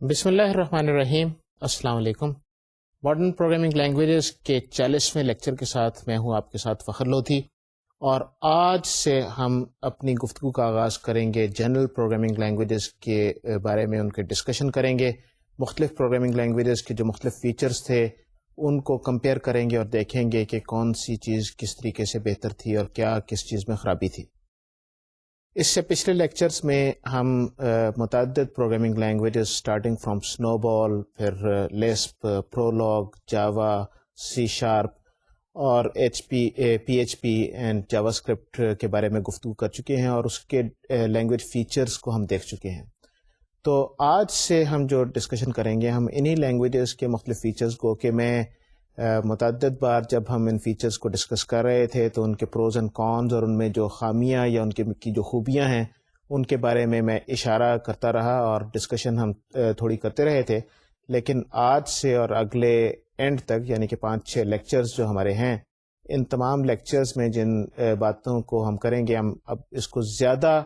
بسم اللہ الرحمن الرحیم. السلام علیکم. ماڈرن پروگرامنگ لینگویجز کے 40ویں لیکچر کے ساتھ میں ہوں آپ کے ساتھ فخر لودھی، اور آج سے ہم اپنی گفتگو کا آغاز کریں گے جنرل پروگرامنگ لینگویجز کے بارے میں. ان کے ڈسکشن کریں گے، مختلف پروگرامنگ لینگویجز کے جو مختلف فیچرز تھے ان کو کمپیئر کریں گے اور دیکھیں گے کہ کون سی چیز کس طریقے سے بہتر تھی اور کیا کس چیز میں خرابی تھی. اس سے پچھلے لیکچرز میں ہم متعدد programming languages starting from SNOBOL, پھر Lisp, Prolog, Java, C sharp اور P H P and JavaScript کے بارے میں گفتگو کر چکے ہیں، اور اس کے لینگویج فیچرز کو ہم دیکھ چکے ہیں. تو آج سے ہم جو ڈسکشن کریں گے ہم انہی لینگویجز کے مختلف فیچرز کو، کہ میں متعدد بار جب ہم ان فیچرز کو ڈسکس کر رہے تھے تو ان کے پروز اینڈ کونز اور ان میں جو خامیاں یا ان کی جو خوبیاں ہیں ان کے بارے میں اشارہ کرتا رہا اور ڈسکشن ہم تھوڑی کرتے رہے تھے. لیکن آج سے اور اگلے اینڈ تک، یعنی کہ 5-6 لیکچرز جو ہمارے ہیں، ان تمام لیکچرز میں جن باتوں کو ہم کریں گے، ہم اب اس کو زیادہ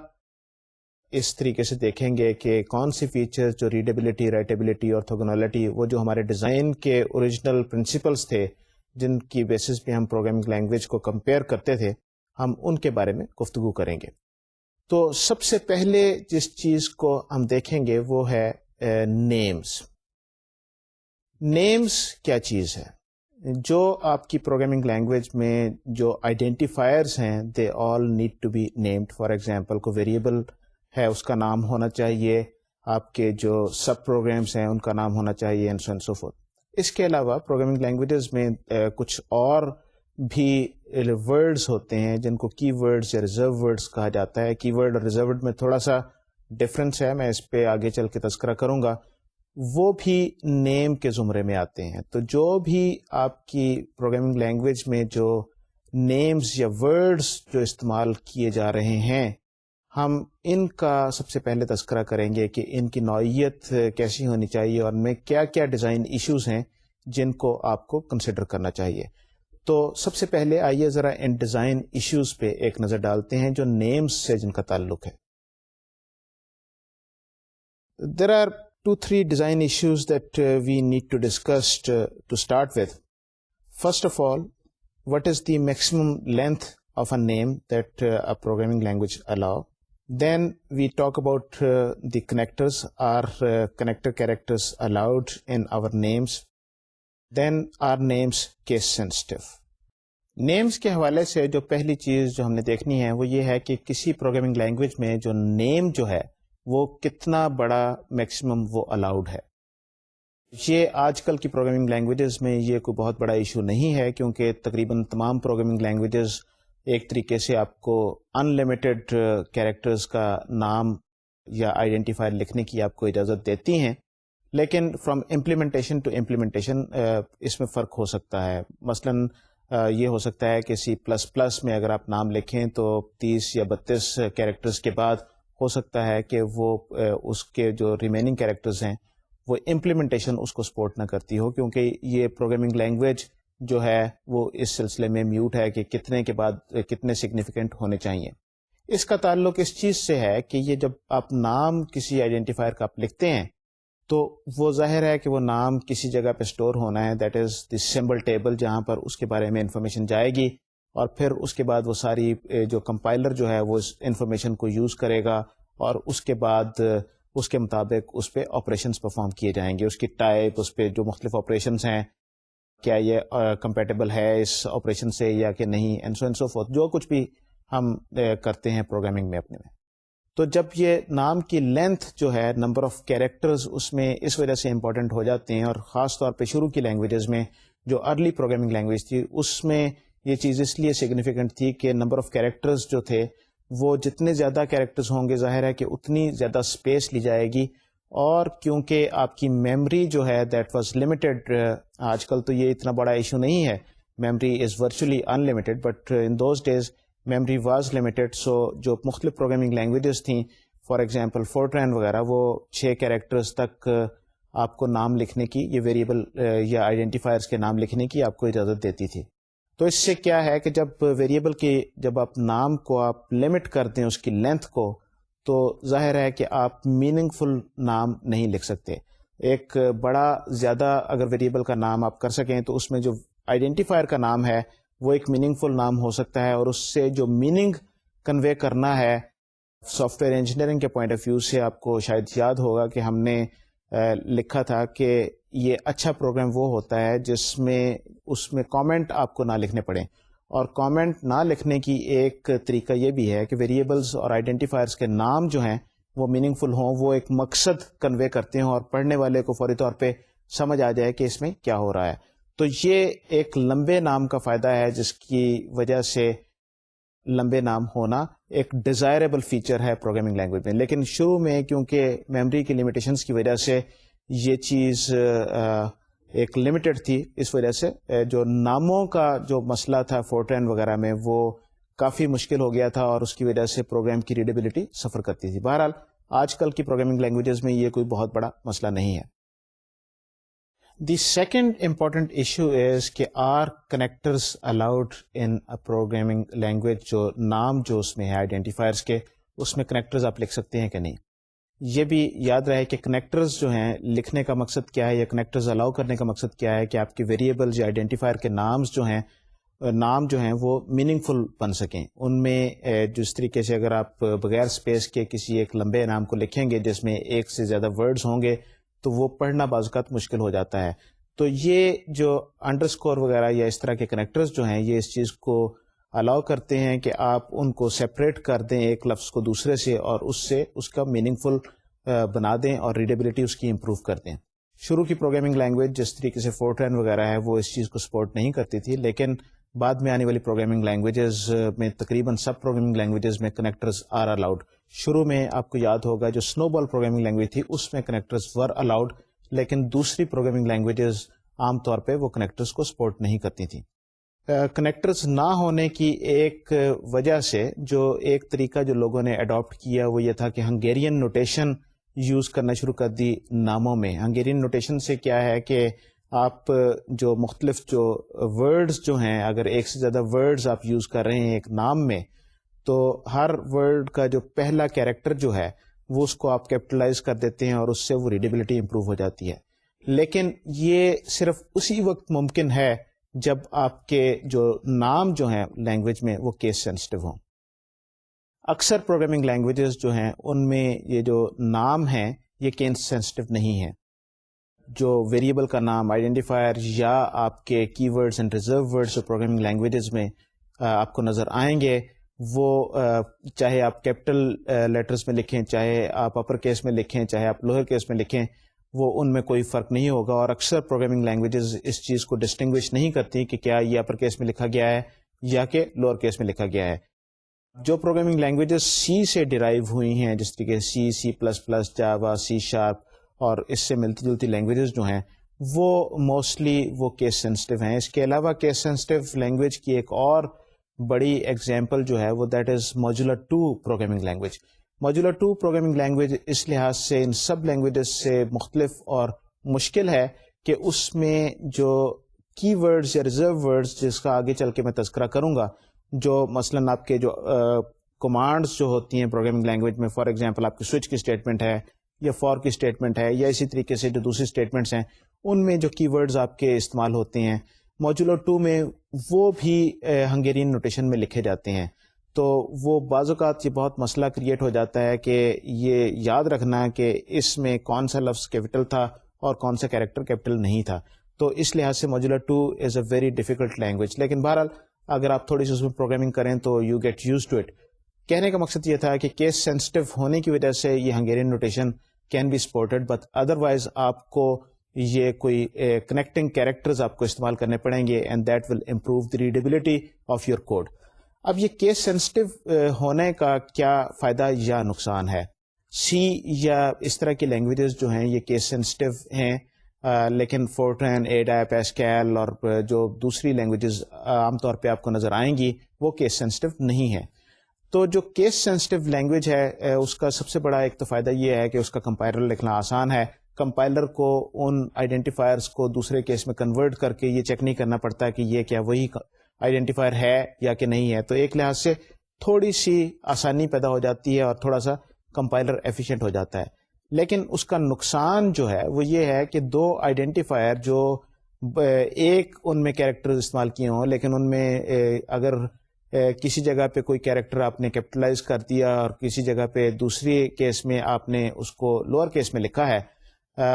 اس طریقے سے دیکھیں گے کہ کون سی فیچرز جو ریڈیبلٹی، رائٹیبلٹی، آرتھوگونالٹی، وہ جو ہمارے ڈیزائن کے اوریجنل پرنسپلز تھے جن کی بیسس پہ ہم پروگرامنگ لینگویج کو کمپیئر کرتے تھے، ہم ان کے بارے میں گفتگو کریں گے. تو سب سے پہلے جس چیز کو ہم دیکھیں گے وہ ہے نیمز. نیمز کیا چیز ہے؟ جو آپ کی پروگرامنگ لینگویج میں جو آئیڈینٹیفائرز ہیں they all need to be named. For example کو ویریبل ہے اس کا نام ہونا چاہیے، آپ کے جو سب پروگرامز ہیں ان کا نام ہونا چاہیے، and so and so forth. اس کے علاوہ پروگرامنگ لینگویجز میں کچھ اور بھی ورڈز ہوتے ہیں جن کو کی ورڈز یا ریزرو ورڈز کہا جاتا ہے. کی ورڈ اور ریزرو ورڈ میں تھوڑا سا ڈفرینس ہے، میں اس پہ آگے چل کے تذکرہ کروں گا. وہ بھی نیم کے زمرے میں آتے ہیں. تو جو بھی آپ کی پروگرامنگ لینگویج میں جو نیمز یا ورڈز جو استعمال کیے جا رہے ہیں، ہم ان کا سب سے پہلے تذکرہ کریں گے کہ ان کی نوعیت کیسی ہونی چاہیے اور ان میں کیا کیا ڈیزائن ایشوز ہیں جن کو آپ کو کنسیڈر کرنا چاہیے. تو سب سے پہلے آئیے ذرا ان ڈیزائن ایشوز پہ ایک نظر ڈالتے ہیں جو نیمز سے جن کا تعلق ہے. There are 2-3 design issues that we need to discuss to start with. First of all, what is the maximum length of a name that a programming language allow? Then we talk about the connectors. Are connector characters allowed in our names? Then are names case sensitive? Names کے حوالے سے جو پہلی چیز جو ہم نے دیکھنی ہے وہ یہ ہے کہ کسی پروگرامنگ لینگویج میں جو نیم جو ہے وہ کتنا بڑا میکسیمم وہ الاؤڈ ہے. یہ آج کل کی پروگرامنگ لینگویجز میں یہ کوئی بہت بڑا ایشو نہیں ہے، کیونکہ تقریباً تمام پروگرامنگ لینگویجز ایک طریقے سے آپ کو ان لمیٹڈ کیریکٹرز کا نام یا آئیڈینٹیفائر لکھنے کی آپ کو اجازت دیتی ہیں. لیکن فرام امپلیمنٹیشن ٹو امپلیمنٹیشن اس میں فرق ہو سکتا ہے. مثلاً یہ ہو سکتا ہے کہ C++ میں اگر آپ نام لکھیں تو 30 یا 32 کیریکٹرز کے بعد ہو سکتا ہے کہ وہ اس کے جو ریمیننگ کیریکٹرز ہیں وہ امپلیمنٹیشن اس کو سپورٹ نہ کرتی ہو، کیونکہ یہ پروگرامنگ لینگویج جو ہے وہ اس سلسلے میں میوٹ ہے کہ کتنے کے بعد کتنے سگنیفیکنٹ ہونے چاہیے. اس کا تعلق اس چیز سے ہے کہ یہ جب آپ نام کسی آئیڈینٹیفائر کا آپ لکھتے ہیں تو وہ ظاہر ہے کہ وہ نام کسی جگہ پہ سٹور ہونا ہے، that is the symbol table, جہاں پر اس کے بارے میں انفارمیشن جائے گی، اور پھر اس کے بعد وہ ساری جو کمپائلر جو ہے وہ اس انفارمیشن کو یوز کرے گا، اور اس کے بعد اس کے مطابق اس پہ آپریشنز پرفارم کیے جائیں گے. اس کی ٹائپ، اس پہ جو مختلف آپریشنز ہیں، کیا یہ کمپیٹیبل ہے اس آپریشن سے یا کہ نہیں، and so and so fourth, جو کچھ بھی ہم کرتے ہیں پروگرامنگ میں اپنے میں. تو جب یہ نام کی لینتھ جو ہے، نمبر آف کیریکٹرز، اس میں اس وجہ سے امپورٹنٹ ہو جاتے ہیں، اور خاص طور پہ شروع کی لینگویجز میں جو ارلی پروگرامنگ لینگویج تھی اس میں یہ چیز اس لیے سگنیفیکنٹ تھی کہ نمبر آف کیریکٹرز جو تھے وہ جتنے زیادہ کیریکٹرز ہوں گے ظاہر ہے کہ اتنی زیادہ اسپیس لی جائے گی، اور کیونکہ آپ کی میموری جو ہے دیٹ واز لمیٹڈ. آج کل تو یہ اتنا بڑا ایشو نہیں ہے، memory is virtually unlimited, but in those days memory was limited. So جو مختلف پروگرامنگ لینگویجز تھیں، فار ایگزامپل فورٹرین وغیرہ، وہ 6 کیریکٹرز تک آپ کو نام لکھنے کی، یہ ویریبل یا آئیڈینٹیفائرز کے نام لکھنے کی آپ کو اجازت دیتی تھی. تو اس سے کیا ہے کہ جب ویریبل کی جب آپ نام کو آپ لمٹ کر دیں اس کی لینتھ کو، تو ظاہر ہے کہ آپ میننگ فل نام نہیں لکھ سکتے. ایک بڑا زیادہ اگر ویریبل کا نام آپ کر سکیں تو اس میں جو آئیڈینٹیفائر کا نام ہے وہ ایک میننگ فل نام ہو سکتا ہے, اور اس سے جو میننگ کنوے کرنا ہے سافٹ ویئر انجینئرنگ کے پوائنٹ آف ویو سے, آپ کو شاید یاد ہوگا کہ ہم نے لکھا تھا کہ یہ اچھا پروگرام وہ ہوتا ہے جس میں اس میں کامنٹ آپ کو نہ لکھنے پڑیں, اور کامنٹ نہ لکھنے کی ایک طریقہ یہ بھی ہے کہ ویریبلز اور آئیڈینٹیفائرز کے نام جو ہیں وہ میننگ فل ہوں, وہ ایک مقصد کنوے کرتے ہوں اور پڑھنے والے کو فوری طور پہ سمجھ آ جائے کہ اس میں کیا ہو رہا ہے. تو یہ ایک لمبے نام کا فائدہ ہے جس کی وجہ سے لمبے نام ہونا ایک ڈیزائربل فیچر ہے پروگرامنگ لینگویج میں. لیکن شروع میں کیونکہ میموری کی لمیٹیشنز کی وجہ سے یہ چیز ایک لمیٹڈ تھی, اس وجہ سے جو ناموں کا جو مسئلہ تھا فورٹرین وغیرہ میں وہ کافی مشکل ہو گیا تھا, اور اس کی وجہ سے پروگرام کی ریڈیبلٹی سفر کرتی تھی. بہرحال آج کل کی پروگرامنگ لینگویجز میں یہ کوئی بہت بڑا مسئلہ نہیں ہے. The second important issue is کہ are connectors allowed in programming language, جو نام جو اس میں ہے آئیڈینٹیفائرس کے, اس میں کنیکٹرز آپ لکھ سکتے ہیں کہ نہیں. یہ بھی یاد رہے کہ کنیکٹرز جو ہیں لکھنے کا مقصد کیا ہے, یا کنیکٹرز الاؤ کرنے کا مقصد کیا ہے کہ آپ کے ویریبلز یا آئیڈینٹیفائر کے نام جو ہیں وہ میننگ فل بن سکیں. ان میں جس طریقے سے اگر آپ بغیر اسپیس کے کسی ایک لمبے نام کو لکھیں گے جس میں ایک سے زیادہ ورڈز ہوں گے تو وہ پڑھنا بعض اوقات مشکل ہو جاتا ہے. تو یہ جو انڈرسکور وغیرہ یا اس طرح کے کنیکٹرز جو ہیں یہ اس چیز کو الاؤ کرتے ہیں کہ آپ ان کو سیپریٹ کر دیں ایک لفظ کو دوسرے سے, اور اس سے اس کا میننگ فل بنا دیں اور ریڈیبلٹی اس کی امپروو کر دیں. شروع کی پروگرامنگ لینگویج جس طریقے سے فورٹرین وغیرہ ہے وہ اس چیز کو سپورٹ نہیں کرتی تھی, لیکن بعد میں آنے والی پروگرامنگ لینگویجز میں تقریباً سب پروگرامنگ لینگویجز میں کنیکٹرز آر الاؤڈ. شروع میں آپ کو یاد ہوگا جو سنو بال پروگرامنگ لینگویج تھی اس میں کنیکٹرز ور الاؤڈ, لیکن دوسری پروگرامنگ لینگویجز عام طور پہ وہ کنیکٹرز کو سپورٹ نہیں کرتی تھیں. کنیکٹرز نہ ہونے کی ایک وجہ سے جو ایک طریقہ جو لوگوں نے اڈاپٹ کیا وہ یہ تھا کہ ہنگیرین نوٹیشن یوز کرنا شروع کر دی ناموں میں. ہنگیرین نوٹیشن سے کیا ہے کہ آپ جو مختلف جو ورڈز جو ہیں, اگر ایک سے زیادہ ورڈز آپ یوز کر رہے ہیں ایک نام میں, تو ہر ورڈ کا جو پہلا کیریکٹر جو ہے وہ اس کو آپ کیپٹلائز کر دیتے ہیں اور اس سے وہ ریڈیبلٹی امپروو ہو جاتی ہے. لیکن یہ صرف اسی وقت ممکن ہے جب آپ کے جو نام جو ہیں لینگویج میں وہ کیس سینسٹیو ہوں. اکثر پروگرامنگ لینگویجز جو ہیں ان میں یہ جو نام ہیں یہ کیس سینسٹیو نہیں ہیں. جو ویریبل کا نام, آئیڈینٹیفائر یا آپ کے کی ورڈز اینڈ ریزرو ورڈز جو پروگرامنگ لینگویجز میں آپ کو نظر آئیں گے وہ چاہے آپ کیپٹل لیٹرز میں لکھیں, چاہے آپ اپر کیس میں لکھیں, چاہے آپ لوئر کیس میں لکھیں, وہ ان میں کوئی فرق نہیں ہوگا. اور اکثر پروگرامنگ لینگویجز اس چیز کو ڈسٹنگوش نہیں کرتی کہ کیا یہ اپر کیس میں لکھا گیا ہے یا کہ لوئر کیس میں لکھا گیا ہے. جو پروگرامنگ لینگویجز سی سے ڈیرائیو ہوئی ہیں جس طریقے سی, سی پلس پلس, جاوا, سی شارپ اور اس سے ملتی جلتی لینگویجز جو ہیں وہ موسٹلی وہ کیس سینسٹیو ہیں. اس کے علاوہ کیس سینسٹیو لینگویج کی ایک اور بڑی ایگزامپل جو ہے وہ that is Modula 2 programming language. Modula 2 programming language اس لحاظ سے ان سب لینگویجز سے مختلف اور مشکل ہے کہ اس میں جو کی ورڈز یا ریزرو ورڈز جس کا آگے چل کے میں تذکرہ کروں گا, جو مثلاً آپ کے جو کمانڈز جو ہوتی ہیں پروگرامنگ لینگویج میں, فار ایگزامپل آپ کی سوئچ کی اسٹیٹمنٹ ہے یا فار کی اسٹیٹمنٹ ہے, یا اسی طریقے سے جو دوسری اسٹیٹمنٹس ہیں ان میں جو کی ورڈز آپ کے استعمال ہوتے ہیں موجولر 2 میں وہ بھی ہنگیرین نوٹیشن میں لکھے جاتے ہیں. تو وہ بعض اوقات یہ بہت مسئلہ کریٹ ہو جاتا ہے کہ یہ یاد رکھنا کہ اس میں کون سا لفظ کیپٹل تھا اور کون سا کیریکٹر کیپٹل نہیں تھا. تو اس لحاظ سے موجولر 2 از اے ویری ڈیفیکلٹ لینگویج. لیکن بہرحال اگر آپ تھوڑی سی اس میں پروگرامنگ کریں تو you get used to it. کہنے کا مقصد یہ تھا کہ کیس سینسٹیو ہونے کی وجہ سے یہ Hungarian notation can be supported, but otherwise آپ کو یہ کوئی کنیکٹنگ کیریکٹرز آپ کو استعمال کرنے پڑیں گے and that will improve the readability of your code. اب یہ کیس سینسٹیو ہونے کا کیا فائدہ یا نقصان ہے؟ سی یا اس طرح کی لینگویجز جو ہیں یہ کیس سینسٹیو ہیں, لیکن فورٹرین, ایڈا, پیسکیل اور جو دوسری لینگویجز عام طور پہ آپ کو نظر آئیں گی وہ کیس سینسٹیو نہیں ہیں. تو جو کیس سینسٹیو لینگویج ہے اس کا سب سے بڑا ایک تو فائدہ یہ ہے کہ اس کا کمپائلر لکھنا آسان ہے. کمپائلر کو ان آئیڈینٹیفائرز کو دوسرے کیس میں کنورٹ کر کے یہ چیک نہیں کرنا پڑتا کہ یہ کیا وہی آئیڈینٹیفائر ہے یا کہ نہیں ہے. تو ایک لحاظ سے تھوڑی سی آسانی پیدا ہو جاتی ہے اور تھوڑا سا کمپائلر ایفیشینٹ ہو جاتا ہے. لیکن اس کا نقصان جو ہے وہ یہ ہے کہ دو آئیڈینٹیفائر جو ایک ان میں کیریکٹر استعمال کیے ہوں، لیکن ان میں اگر کسی جگہ پہ کوئی کیریکٹر آپ نے کیپٹلائز کر دیا اور کسی جگہ پہ دوسری کیس میں آپ نے اس کو لوور کیس میں لکھا ہے،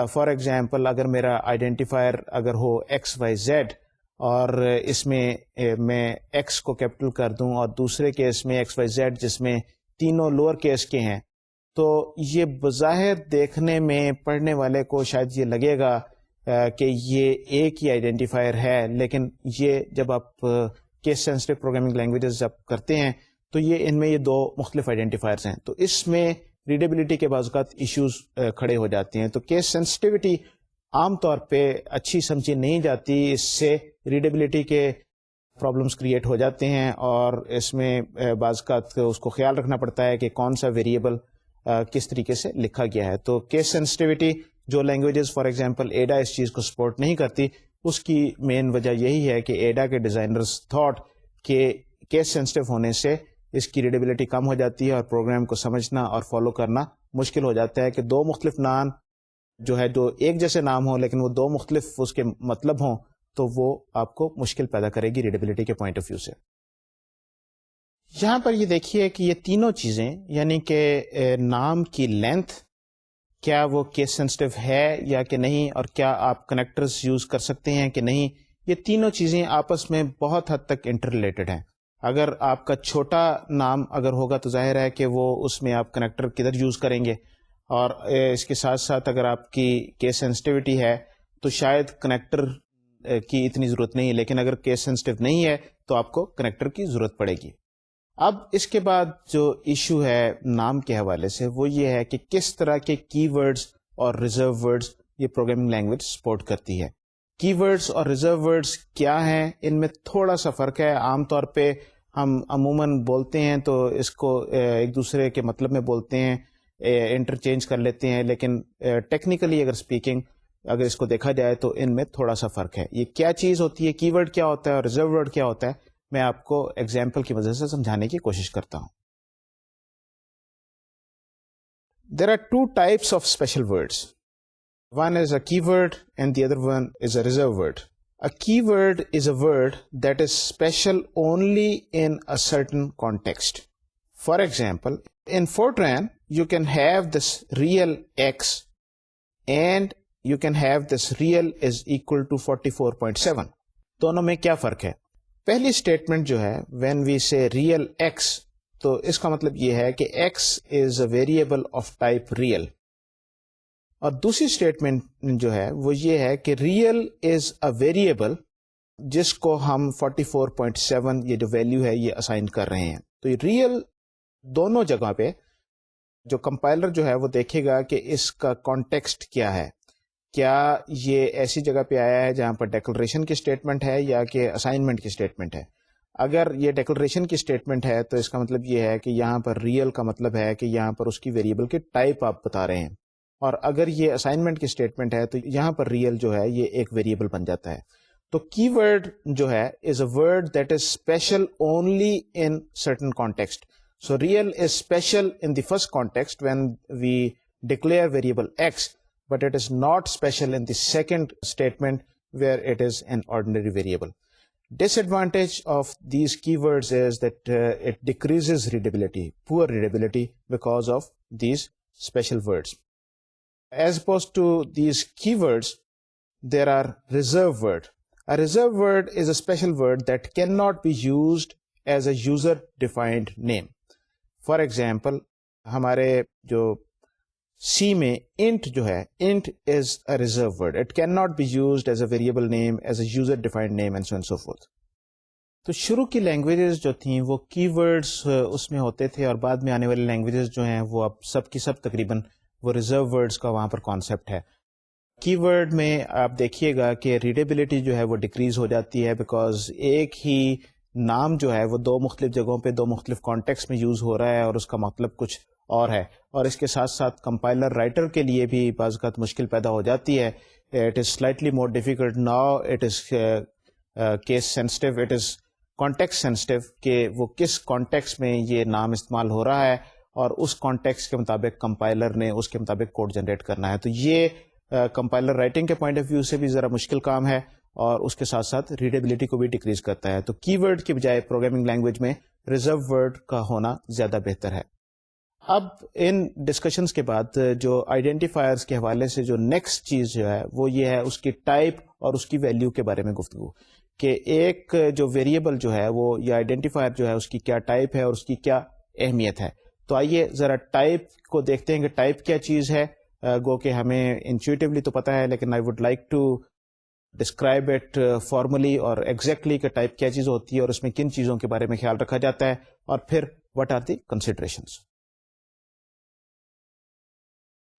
فار ایگزامپل اگر میرا آئیڈینٹیفائر اگر ہو ایکس وائی زیڈ اور اس میں میں ایکس کو کیپٹل کر دوں اور دوسرے کیس میں ایکس وائی زیڈ جس میں تینوں لوور کیس کے ہیں، تو یہ بظاہر دیکھنے میں پڑھنے والے کو شاید یہ لگے گا کہ یہ ایک ہی آئیڈینٹیفائر ہے، لیکن یہ جب آپ کیس سینسٹیو پروگرامنگ لینگویجز جب کرتے ہیں تو ان میں یہ دو مختلف آئیڈینٹیفائرز ہیں، تو اس میں ریڈیبلٹی کے بعض اوقات ایشوز کھڑے ہو جاتے ہیں. تو کیس سینسٹیوٹی عام طور پہ اچھی سمجھی نہیں جاتی، اس سے ریڈیبلٹی کے پرابلمس کریٹ ہو جاتے ہیں، اور اس میں بعض اوقات اس کو خیال رکھنا پڑتا ہے کہ کون سا ویریبل کس طریقے سے لکھا گیا ہے. تو کیس سینسٹیوٹی جو لینگویجز فار ایگزامپل ایڈا اس چیز کو سپورٹ نہیں کرتی، اس کی مین وجہ یہی ہے کہ ایڈا کے ڈیزائنرز تھاٹ کہ کیس سینسٹیو ہونے سے اس کی ریڈیبلٹی کم ہو جاتی ہے اور پروگرام کو سمجھنا اور فالو کرنا مشکل ہو جاتا ہے، کہ دو مختلف نام جو ہے جو ایک جیسے نام ہوں لیکن وہ دو مختلف اس کے مطلب ہوں، تو وہ آپ کو مشکل پیدا کرے گی ریڈیبلٹی کے پوائنٹ آف ویو سے. یہاں پر یہ دیکھیے کہ یہ تینوں چیزیں یعنی کہ نام کی لینتھ کیا وہ کیس سینسٹیو ہے یا کہ نہیں، اور کیا آپ کنیکٹرز یوز کر سکتے ہیں کہ نہیں، یہ تینوں چیزیں آپس میں بہت حد تک انٹر ریلیٹڈ ہیں. اگر آپ کا چھوٹا نام اگر ہوگا تو ظاہر ہے کہ وہ اس میں آپ کنیکٹر کدھر یوز کریں گے، اور اس کے ساتھ ساتھ اگر آپ کی کیس سینسٹیوٹی ہے تو شاید کنیکٹر کی اتنی ضرورت نہیں ہے، لیکن اگر کیس سینسٹیو نہیں ہے تو آپ کو کنیکٹر کی ضرورت پڑے گی. اب اس کے بعد جو ایشو ہے نام کے حوالے سے وہ یہ ہے کہ کس طرح کے کی ورڈز اور ریزرو ورڈز یہ پروگرامنگ لینگویج سپورٹ کرتی ہے. کی ورڈز اور ریزرو ورڈز کیا ہیں، ان میں تھوڑا سا فرق ہے. عام طور پہ ہم عموماً بولتے ہیں تو اس کو ایک دوسرے کے مطلب میں بولتے ہیں، انٹرچینج کر لیتے ہیں، لیکن ٹیکنیکلی اگر اسپیکنگ اگر اس کو دیکھا جائے تو ان میں تھوڑا سا فرق ہے. یہ کیا چیز ہوتی ہے، کی ورڈ کیا ہوتا ہے اور ریزرو ورڈ کیا ہوتا ہے، میں آپ کو ایگزامپل کی وجہ سے سمجھانے کی کوشش کرتا ہوں. There are two types of special words. One is a keyword and the other one is a reserve word. A keyword is a word that is special only in a certain context. For example, in Fortran, you can have this real x and you can have this real is equal to 44.7. دونوں میں کیا فرق ہے؟ پہلی statement جو ہے when we say real x تو اس کا مطلب یہ ہے کہ x is a variable of type real، اور دوسری اسٹیٹمنٹ جو ہے وہ یہ ہے کہ ریئل از اے ویریبل جس کو ہم 44.7 یہ جو ویلیو ہے یہ اسائن کر رہے ہیں. تو یہ ریئل دونوں جگہ پہ جو کمپائلر جو ہے وہ دیکھے گا کہ اس کا کانٹیکسٹ کیا ہے، کیا یہ ایسی جگہ پہ آیا ہے جہاں پر ڈیکلریشن کی اسٹیٹمنٹ ہے یا کہ اسائنمنٹ کی اسٹیٹمنٹ ہے. اگر یہ ڈیکلریشن کی اسٹیٹمنٹ ہے تو اس کا مطلب یہ ہے کہ یہاں پر ریئل کا مطلب ہے کہ یہاں پر اس کی ویریبل کی ٹائپ آپ بتا رہے ہیں، اور اگر یہ اسائنمنٹ کی اسٹیٹمنٹ ہے تو یہاں پر ریئل جو ہے یہ ایک ویریبل بن جاتا ہے. تو کی ورڈ جو ہے is a word that is special only in certain context. So real is special in the first context when we declare variable X, but it is not special in the second statement where it is an ordinary variable. Disadvantage of these keywords is that it decreases readability, poor readability because of these special words. As opposed to these keywords, there are reserve word. A reserve word is a special word that cannot be used as a user-defined name. For example, ہمارے جو سی میں int جو ہے int is a reserved word, it can not be used as a variable name, as a user defined name and so and so forth. تو شروع کی languages جو تھیں وہ کی ورڈز اس میں ہوتے تھے، اور بعد میں آنے والی لینگویجز جو ہیں وہ اب سب کی سب تقریباً وہ ریزرو ورڈز کا وہاں پر کانسیپٹ ہے. کی ورڈ میں آپ دیکھیے گا کہ ریڈیبلٹی جو ہے وہ ڈکریز ہو جاتی ہے، بیکاز ایک ہی نام جو ہے وہ دو مختلف جگہوں پہ دو مختلف کانٹیکس میں یوز ہو رہا ہے اور اس کا مطلب کچھ اور ہے، اور اس کے ساتھ ساتھ کمپائلر رائٹر کے لیے بھی بعض اوقات مشکل پیدا ہو جاتی ہے. It is slightly more difficult now, it is case sensitive, it is context sensitive کہ وہ کس کانٹیکس میں یہ نام استعمال ہو رہا ہے، اور اس کانٹیکسٹ کے مطابق کمپائلر نے اس کے مطابق کوڈ جنریٹ کرنا ہے. تو یہ کمپائلر رائٹنگ کے پوائنٹ آف ویو سے بھی ذرا مشکل کام ہے اور اس کے ساتھ ساتھ ریڈیبلٹی کو بھی ڈیکریز کرتا ہے. تو کی ورڈ کی بجائے پروگرامنگ لینگویج میں ریزرو ورڈ کا ہونا زیادہ بہتر ہے. اب ان ڈسکشنز کے بعد جو آئیڈینٹیفائرز کے حوالے سے جو نیکسٹ چیز جو ہے وہ یہ ہے اس کی ٹائپ اور اس کی ویلیو کے بارے میں گفتگو, کہ ایک جو ویریبل جو ہے وہ یا آئیڈینٹیفائر جو ہے اس کی کیا ٹائپ ہے اور اس کی کیا اہمیت ہے. تو آئیے ذرا ٹائپ کو دیکھتے ہیں کہ ٹائپ کیا چیز ہے. گو کہ ہمیں انچویٹیولی تو پتا ہے, لیکن I would like to describe it formally اور ایگزیکٹلی کہ ٹائپ کیا چیز ہوتی ہے اور اس میں کن چیزوں کے بارے میں خیال رکھا جاتا ہے, اور پھر what are the considerations.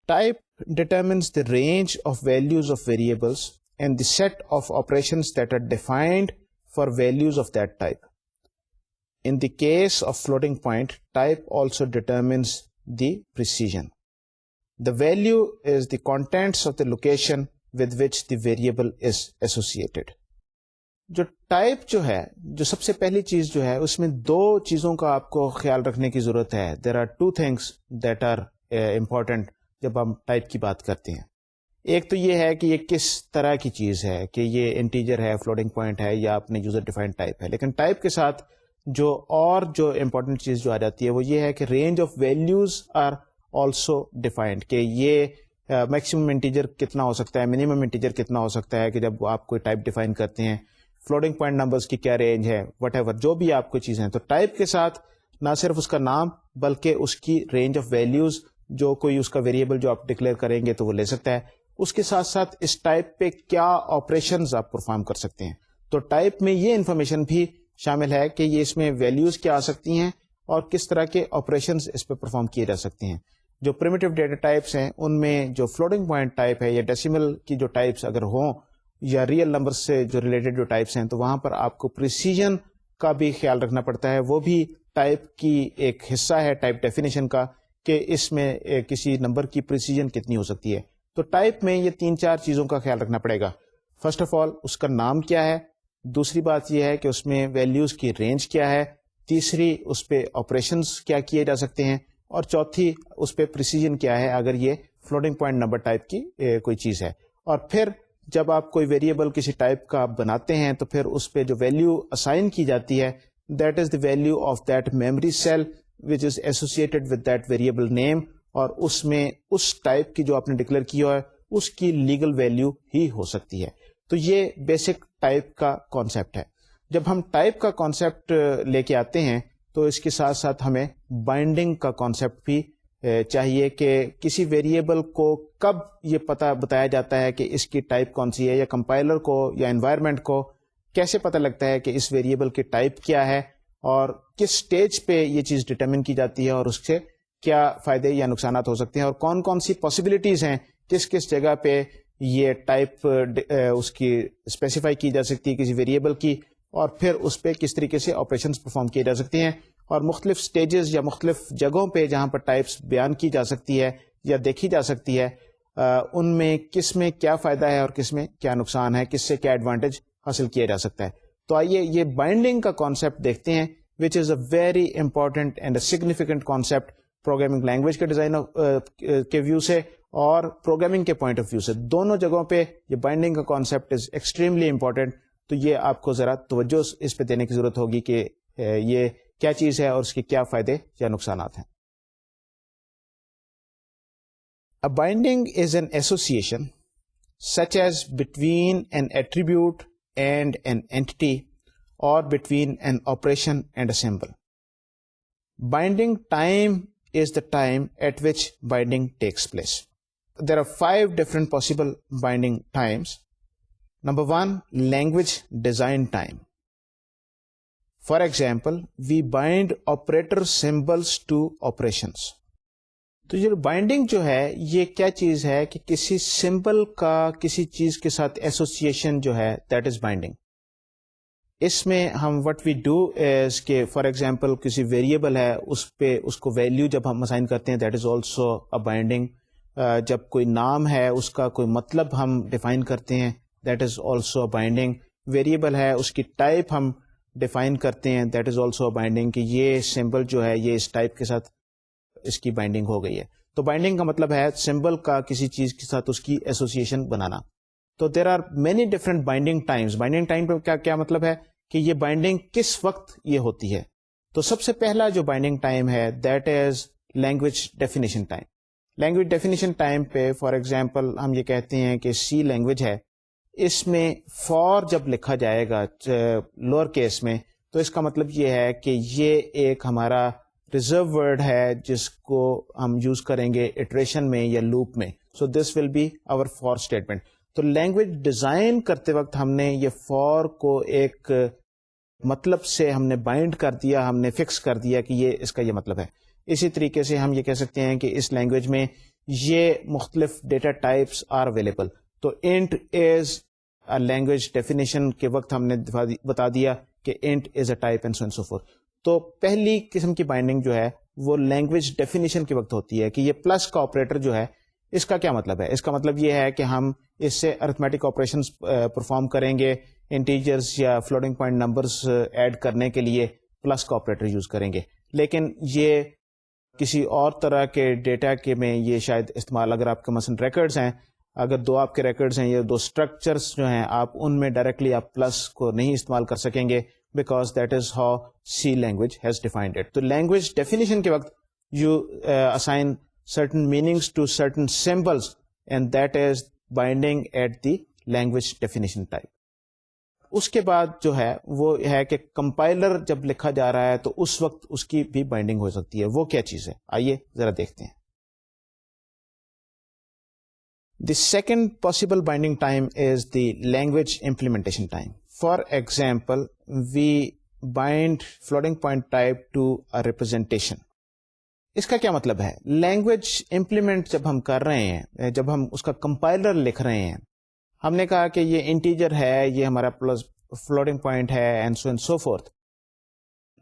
Type determines the range of values of variables and the set of operations that are defined for values of that type. In the case of floating point, type also determines the precision. The value is the contents of the location with which the variable is associated. جو type جو ہے, جو سب سے پہلی چیز جو ہے, اس میں دو چیزوں کا آپ کو خیال رکھنے کی ضرورت ہے. There are two things that are important جب ہم ٹائپ کی بات کرتے ہیں. ایک تو یہ ہے کہ یہ کس طرح کی چیز ہے, کہ یہ انٹیجر ہے, فلوٹنگ پوائنٹ ہے, یا اپنے یوزر ڈیفائنڈ ٹائپ ہے. لیکن ٹائپ کے ساتھ جو امپورٹنٹ چیز جو آ جاتی ہے وہ یہ ہے کہ range of values are also defined, کہ یہ میکسیمم انٹیجر کتنا ہو سکتا ہے, منیمم انٹیجر کتنا ہو سکتا ہے, کہ جب آپ کوئی ٹائپ ڈیفائن کرتے ہیں فلوٹنگ پوائنٹ نمبرز کی کیا رینج ہے, وٹ ایور جو بھی آپ کو چیزیں ہیں. تو ٹائپ کے ساتھ نہ صرف اس کا نام بلکہ اس کی رینج آف ویلیوز, جو کوئی اس کا ویریبل جو آپ ڈکلیئر کریں گے تو وہ لے سکتا ہے. اس کے ساتھ ساتھ اس ٹائپ پہ کیا آپریشنز آپ پرفارم کر سکتے ہیں. تو ٹائپ میں یہ انفارمیشن بھی شامل ہے کہ یہ اس میں ویلیوز کیا آ سکتی ہیں اور کس طرح کے آپریشنز اس پہ پرفارم کیے جا سکتے ہیں. جو پریمیٹیو ڈیٹا ٹائپس ہیں ان میں جو فلوٹنگ پوائنٹ ٹائپ ہے یا ڈیسیمل کی جو ٹائپس اگر ہوں یا ریئل نمبر سے جو ریلیٹڈ جو ٹائپس ہیں, تو وہاں پر آپ کو پریسیجن کا بھی خیال رکھنا پڑتا ہے. وہ بھی ٹائپ کی ایک حصہ ہے ٹائپ ڈیفینیشن کا, کہ اس میں کسی نمبر کی پریسیجن کتنی ہو سکتی ہے. تو ٹائپ میں یہ 3-4 چیزوں کا خیال رکھنا پڑے گا. فرسٹ آف آل اس کا نام کیا ہے, دوسری بات یہ ہے کہ اس میں ویلیوز کی رینج کیا ہے, تیسری اس پہ آپریشنز کیا کیے جا سکتے ہیں, اور چوتھی اس پہ پریسیجن کیا ہے اگر یہ فلوٹنگ پوائنٹ نمبر ٹائپ کی کوئی چیز ہے. اور پھر جب آپ کوئی ویریبل کسی ٹائپ کا بناتے ہیں تو پھر اس پہ جو ویلیو اسائن کی جاتی ہے, that is the value of that memory cell which is associated with that variable name, اور اس میں اس ٹائپ کی جو آپ نے ڈکلیئر کیا ہے اس کی لیگل ویلیو ہی ہو سکتی ہے. تو یہ بیسک ٹائپ کا کانسیپٹ ہے. جب ہم ٹائپ کا کانسیپٹ لے کے آتے ہیں تو اس کے ساتھ ساتھ ہمیں بائنڈنگ کا کانسیپٹ بھی چاہیے, کہ کسی ویریبل کو کب یہ پتہ بتایا جاتا ہے کہ اس کی ٹائپ کون سی ہے, یا کمپائلر کو یا انوائرمنٹ کو کیسے پتہ لگتا ہے کہ اس ویریبل کی ٹائپ کیا ہے, اور کس سٹیج پہ یہ چیز ڈٹرمن کی جاتی ہے, اور اس سے کیا فائدے یا نقصانات ہو سکتے ہیں, اور کون کون سی پاسبلٹیز ہیں, کس کس جگہ پہ یہ ٹائپ اس کی اسپیسیفائی کی جا سکتی ہے کسی ویریبل کی, اور پھر اس پہ کس طریقے سے آپریشنز پرفارم کیے جا سکتے ہیں, اور مختلف سٹیجز یا مختلف جگہوں پہ جہاں پر ٹائپس بیان کی جا سکتی ہے یا دیکھی جا سکتی ہے, ان میں کس میں کیا فائدہ ہے اور کس میں کیا نقصان ہے, کس سے کیا ایڈوانٹیج حاصل کیا جا سکتا ہے. تو آئیے یہ بائنڈنگ کا کانسیپٹ دیکھتے ہیں, which is a very important and a significant concept programming language کے ڈیزائن کے ویو سے اور پروگرامنگ کے پوائنٹ آف ویو سے. دونوں جگہوں پہ یہ بائنڈنگ کا کانسیپٹ از ایکسٹریملی امپورٹنٹ. تو یہ آپ کو ذرا توجہ اس پہ دینے کی ضرورت ہوگی کہ یہ کیا چیز ہے اور اس کے کیا فائدے یا نقصانات ہیں. A binding is an association such as between an attribute and an entity or between an operation and a symbol. Binding time is the time at which binding takes place. There are 5 different possible binding times. Number 1, language design time. For example, we bind operator symbols to operations. تو یہ binding جو ہے یہ کیا چیز ہے کہ کسی سمبل کا کسی چیز کے ساتھ ایسوسیشن جو ہے دیٹ از بائنڈنگ. اس میں ہم وٹ وی ڈو از کہ فار ایگزامپل کسی ویریبل ہے اس پہ اس کو ویلیو جب ہم اسائن کرتے ہیں that is also a binding. جب کوئی نام ہے اس کا کوئی مطلب ہم ڈیفائن کرتے ہیں that is also a binding. Variable ہے اس کی ٹائپ ہم ڈیفائن کرتے ہیں that is also a binding, کہ یہ سمبل جو ہے یہ اس ٹائپ کے ساتھ اس کی بائنڈنگ ہو گئی ہے. تو بائنڈنگ کا مطلب ہے سمبل کا کسی چیز کے ساتھ اس کی ایسوسیشن بنانا. تو there are many different binding times. Binding time پہ کیا مطلب ہے کہ یہ بائنڈنگ کس وقت یہ ہوتی ہے. تو سب سے پہلا جو بائنڈنگ ٹائم ہے that is language definition time. Language definition time پہ فار ایگزامپل ہم یہ کہتے ہیں کہ سی لینگویج ہے, اس میں فار جب لکھا جائے گا لوور کیس میں تو اس کا مطلب یہ ہے کہ یہ ایک ہمارا ریزرو ورڈ ہے جس کو ہم یوز کریں گے اٹریشن میں یا لوپ میں. So this will be our for statement. تو لینگویج ڈیزائن کرتے وقت ہم نے یہ فار کو ایک مطلب سے ہم نے بائنڈ کر دیا, ہم نے فکس کر دیا کہ یہ اس کا یہ مطلب ہے. اسی طریقے سے ہم یہ کہہ سکتے ہیں کہ اس لینگویج میں یہ مختلف ڈیٹا ٹائپس آر اویلیبل. تو int is a language definition کے وقت ہم نے بتا دیا کہ int is a type and so and so forth. تو پہلی قسم کی بائنڈنگ جو ہے وہ لینگویج ڈیفینیشن کے وقت ہوتی ہے کہ یہ پلس کا آپریٹر جو ہے اس کا کیا مطلب ہے. اس کا مطلب یہ ہے کہ ہم اس سے ارتھمیٹک آپریشنز پرفارم کریں گے, انٹیجرز یا فلوٹنگ پوائنٹ نمبرز ایڈ کرنے کے لیے پلس کا آپریٹر یوز کریں گے. لیکن یہ کسی اور طرح کے ڈیٹا کے میں یہ شاید استعمال, اگر آپ کے مثلا ریکرڈز ہیں, اگر دو آپ کے ریکرڈز ہیں یا دو اسٹرکچرز جو ہیں, آپ ان میں ڈائریکٹلی آپ پلس کو نہیں استعمال کر سکیں گے because that is how C language has defined it. تو لینگویج ڈیفینیشن کے وقت you assign certain meanings to certain symbols and that is binding at the language definition type. اس کے بعد جو ہے وہ ہے کہ کمپائلر جب لکھا جا رہا ہے تو اس وقت اس کی بھی بائنڈنگ ہو سکتی ہے. وہ کیا چیز ہے آئیے ذرا دیکھتے ہیں. The second possible binding time is the language implementation time. For example, we bind floating point type to a representation. اس کا کیا مطلب ہے؟ لینگویج امپلیمنٹ جب ہم کر رہے ہیں, جب ہم اس کا کمپائلر لکھ رہے ہیں, ہم نے کہا کہ یہ انٹیجر ہے, یہ ہمارا پلس فلوٹنگ پوائنٹ ہے and so and so fourth.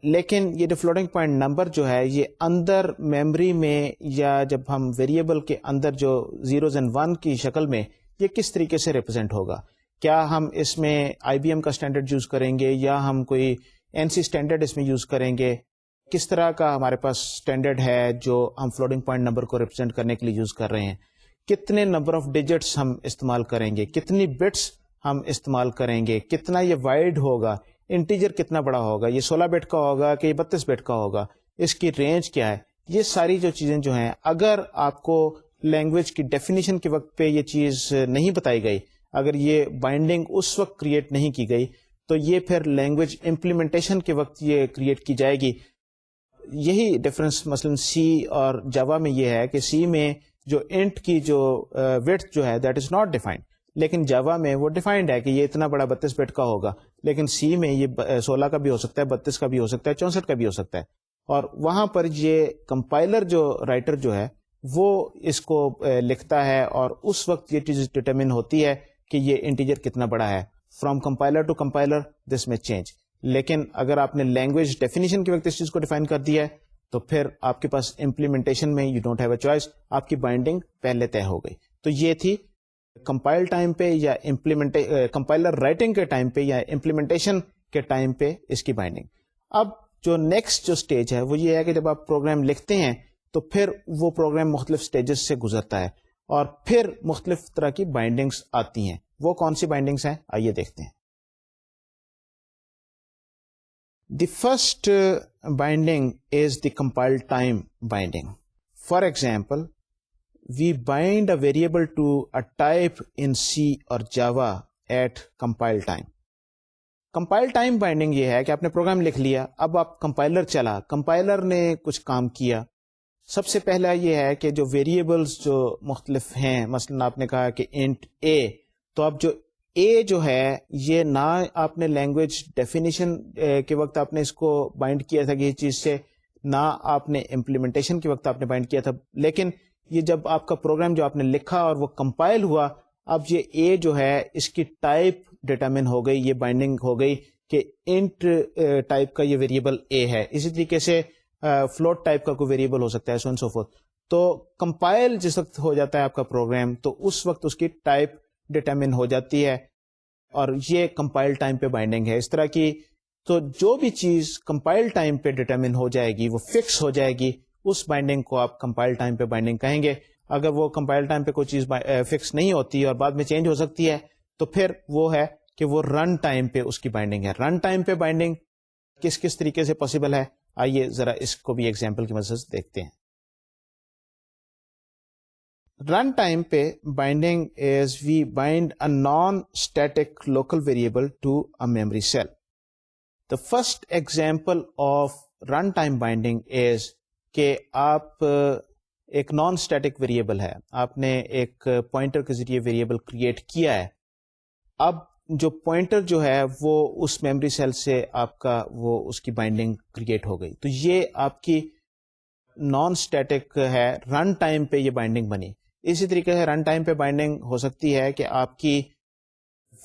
لیکن یہ جو فلوٹنگ پوائنٹ نمبر جو ہے یہ اندر میموری میں یا جب ہم ویریبل کے اندر جو زیروز اینڈ ون کی شکل میں یہ کس طریقے سے ریپرزینٹ ہوگا. کیا ہم اس میں آئی بی ایم کا اسٹینڈرڈ یوز کریں گے یا ہم کوئی این سی اسٹینڈرڈ اس میں یوز کریں گے؟ کس طرح کا ہمارے پاس اسٹینڈرڈ ہے جو ہم فلوٹنگ پوائنٹ نمبر کو ریپرزینٹ کرنے کے لیے یوز کر رہے ہیں؟ کتنے نمبر آف ڈیجٹس ہم استعمال کریں گے؟ کتنی بٹس ہم استعمال کریں گے؟ کتنا یہ وائڈ ہوگا؟ انٹیجر کتنا بڑا ہوگا؟ یہ 16 بٹ کا ہوگا کہ یہ 32 بٹ کا ہوگا؟ اس کی رینج کیا ہے؟ یہ ساری جو چیزیں جو ہیں اگر آپ کو لینگویج کی ڈیفینیشن کے وقت پہ یہ چیز نہیں بتائی گئی, اگر یہ بائنڈنگ اس وقت کریٹ نہیں کی گئی تو یہ پھر لینگویج امپلیمنٹیشن کے وقت یہ کریٹ کی جائے گی. یہی ڈفرنس مثلا سی اور جاوا میں یہ ہے کہ سی میں جو انٹ کی جو وڈتھ جو ہے دیٹ از ناٹ ڈیفائنڈ, لیکن جاوا میں وہ ڈیفائنڈ ہے کہ یہ اتنا بڑا 32 بٹ کا ہوگا. لیکن سی میں یہ 16 کا بھی ہو سکتا ہے, 32 کا بھی ہو سکتا ہے, 64 کا بھی ہو سکتا ہے. اور وہاں پر یہ کمپائلر جو رائٹر جو ہے وہ اس کو لکھتا ہے اور اس وقت یہ چیز ڈٹرمن ہوتی ہے کہ یہ انٹیجر کتنا بڑا ہے. فرام کمپائلر ٹو کمپائلر دس میں چینج. لیکن اگر آپ نے لینگویج ڈیفینیشن کے وقت اس چیز کو ڈیفائن کر دیا ہے تو پھر آپ کے پاس امپلیمنٹیشن میں you don't have a choice, آپ کی بائنڈنگ پہلے طے ہو گئی. تو یہ تھی کمپائل ٹائم پہ یا کمپائلر رائٹنگ کے ٹائم پہ یا امپلیمنٹیشن کے ٹائم پہ اس کی بائنڈنگ. اب جو نیکسٹ جو اسٹیج ہے وہ یہ ہے کہ جب آپ پروگرام لکھتے ہیں تو پھر وہ پروگرام مختلف اسٹیجز سے گزرتا ہے اور پھر مختلف طرح کی بائنڈنگس آتی ہیں. وہ کون سی بائنڈنگس ہیں آئیے دیکھتے ہیں. The first binding is the compile time binding. For example, we bind a variable to a type in C or Java at compile time. Compile time binding یہ ہے کہ آپ نے پروگرام لکھ لیا, اب آپ کمپائلر چلا, کمپائلر نے کچھ کام کیا. سب سے پہلا یہ ہے کہ جو ویریبلز جو مختلف ہیں, مثلا آپ نے کہا کہ انٹ اے, تو اب جو اے جو ہے یہ نہ آپ نے لینگویج ڈیفینیشن کے وقت آپ نے اس کو بائنڈ کیا تھا کسی چیز سے, نہ آپ نے امپلیمنٹیشن کے وقت آپ نے بائنڈ کیا تھا, لیکن یہ جب آپ کا پروگرام جو آپ نے لکھا اور وہ کمپائل ہوا, اب یہ اے جو ہے اس کی ٹائپ ڈیٹرمن ہو گئی, یہ بائنڈنگ ہو گئی کہ انٹ ٹائپ کا یہ ویریبل اے ہے. اسی طریقے سے فلوٹ ٹائپ کا کوئی ویریبل ہو سکتا ہے, سو اینڈ سو فورتھ. تو کمپائل جس وقت ہو جاتا ہے آپ کا پروگرام تو اس وقت اس کی ٹائپ ڈیٹرمن ہو جاتی ہے اور یہ کمپائل ٹائم پہ بائنڈنگ ہے. اس طرح کی تو جو بھی چیز کمپائل ٹائم پہ ڈیٹرمن ہو جائے گی وہ فکس ہو جائے گی, اس بائنڈنگ کو آپ کمپائل ٹائم پہ بائنڈنگ کہیں گے. اگر وہ کمپائل ٹائم پہ کوئی چیز فکس نہیں ہوتی اور بعد میں چینج ہو سکتی ہے تو پھر وہ ہے کہ وہ رن ٹائم پہ اس کی بائنڈنگ ہے. رن ٹائم پہ بائنڈنگ کس طریقے سے پاسبل ہے, آئیے ذرا اس کو بھی ایگزامپل کی مدد سے دیکھتے ہیں. رن ٹائم پہ binding is we bind a non static local variable to a memory cell. The first example of run time binding is کہ آپ ایک نان اسٹیٹک ویریبل ہے, آپ نے ایک پوائنٹر کے ذریعے ویریبل کریٹ کیا ہے. اب جو پوائنٹر جو ہے وہ اس میموری سیل سے آپ کا وہ اس کی بائنڈنگ کریٹ ہو گئی. تو یہ آپ کی نان اسٹیٹک ہے, رن ٹائم پہ یہ بائنڈنگ بنی. اسی طریقے سے رن ٹائم پہ بائنڈنگ ہو سکتی ہے کہ آپ کی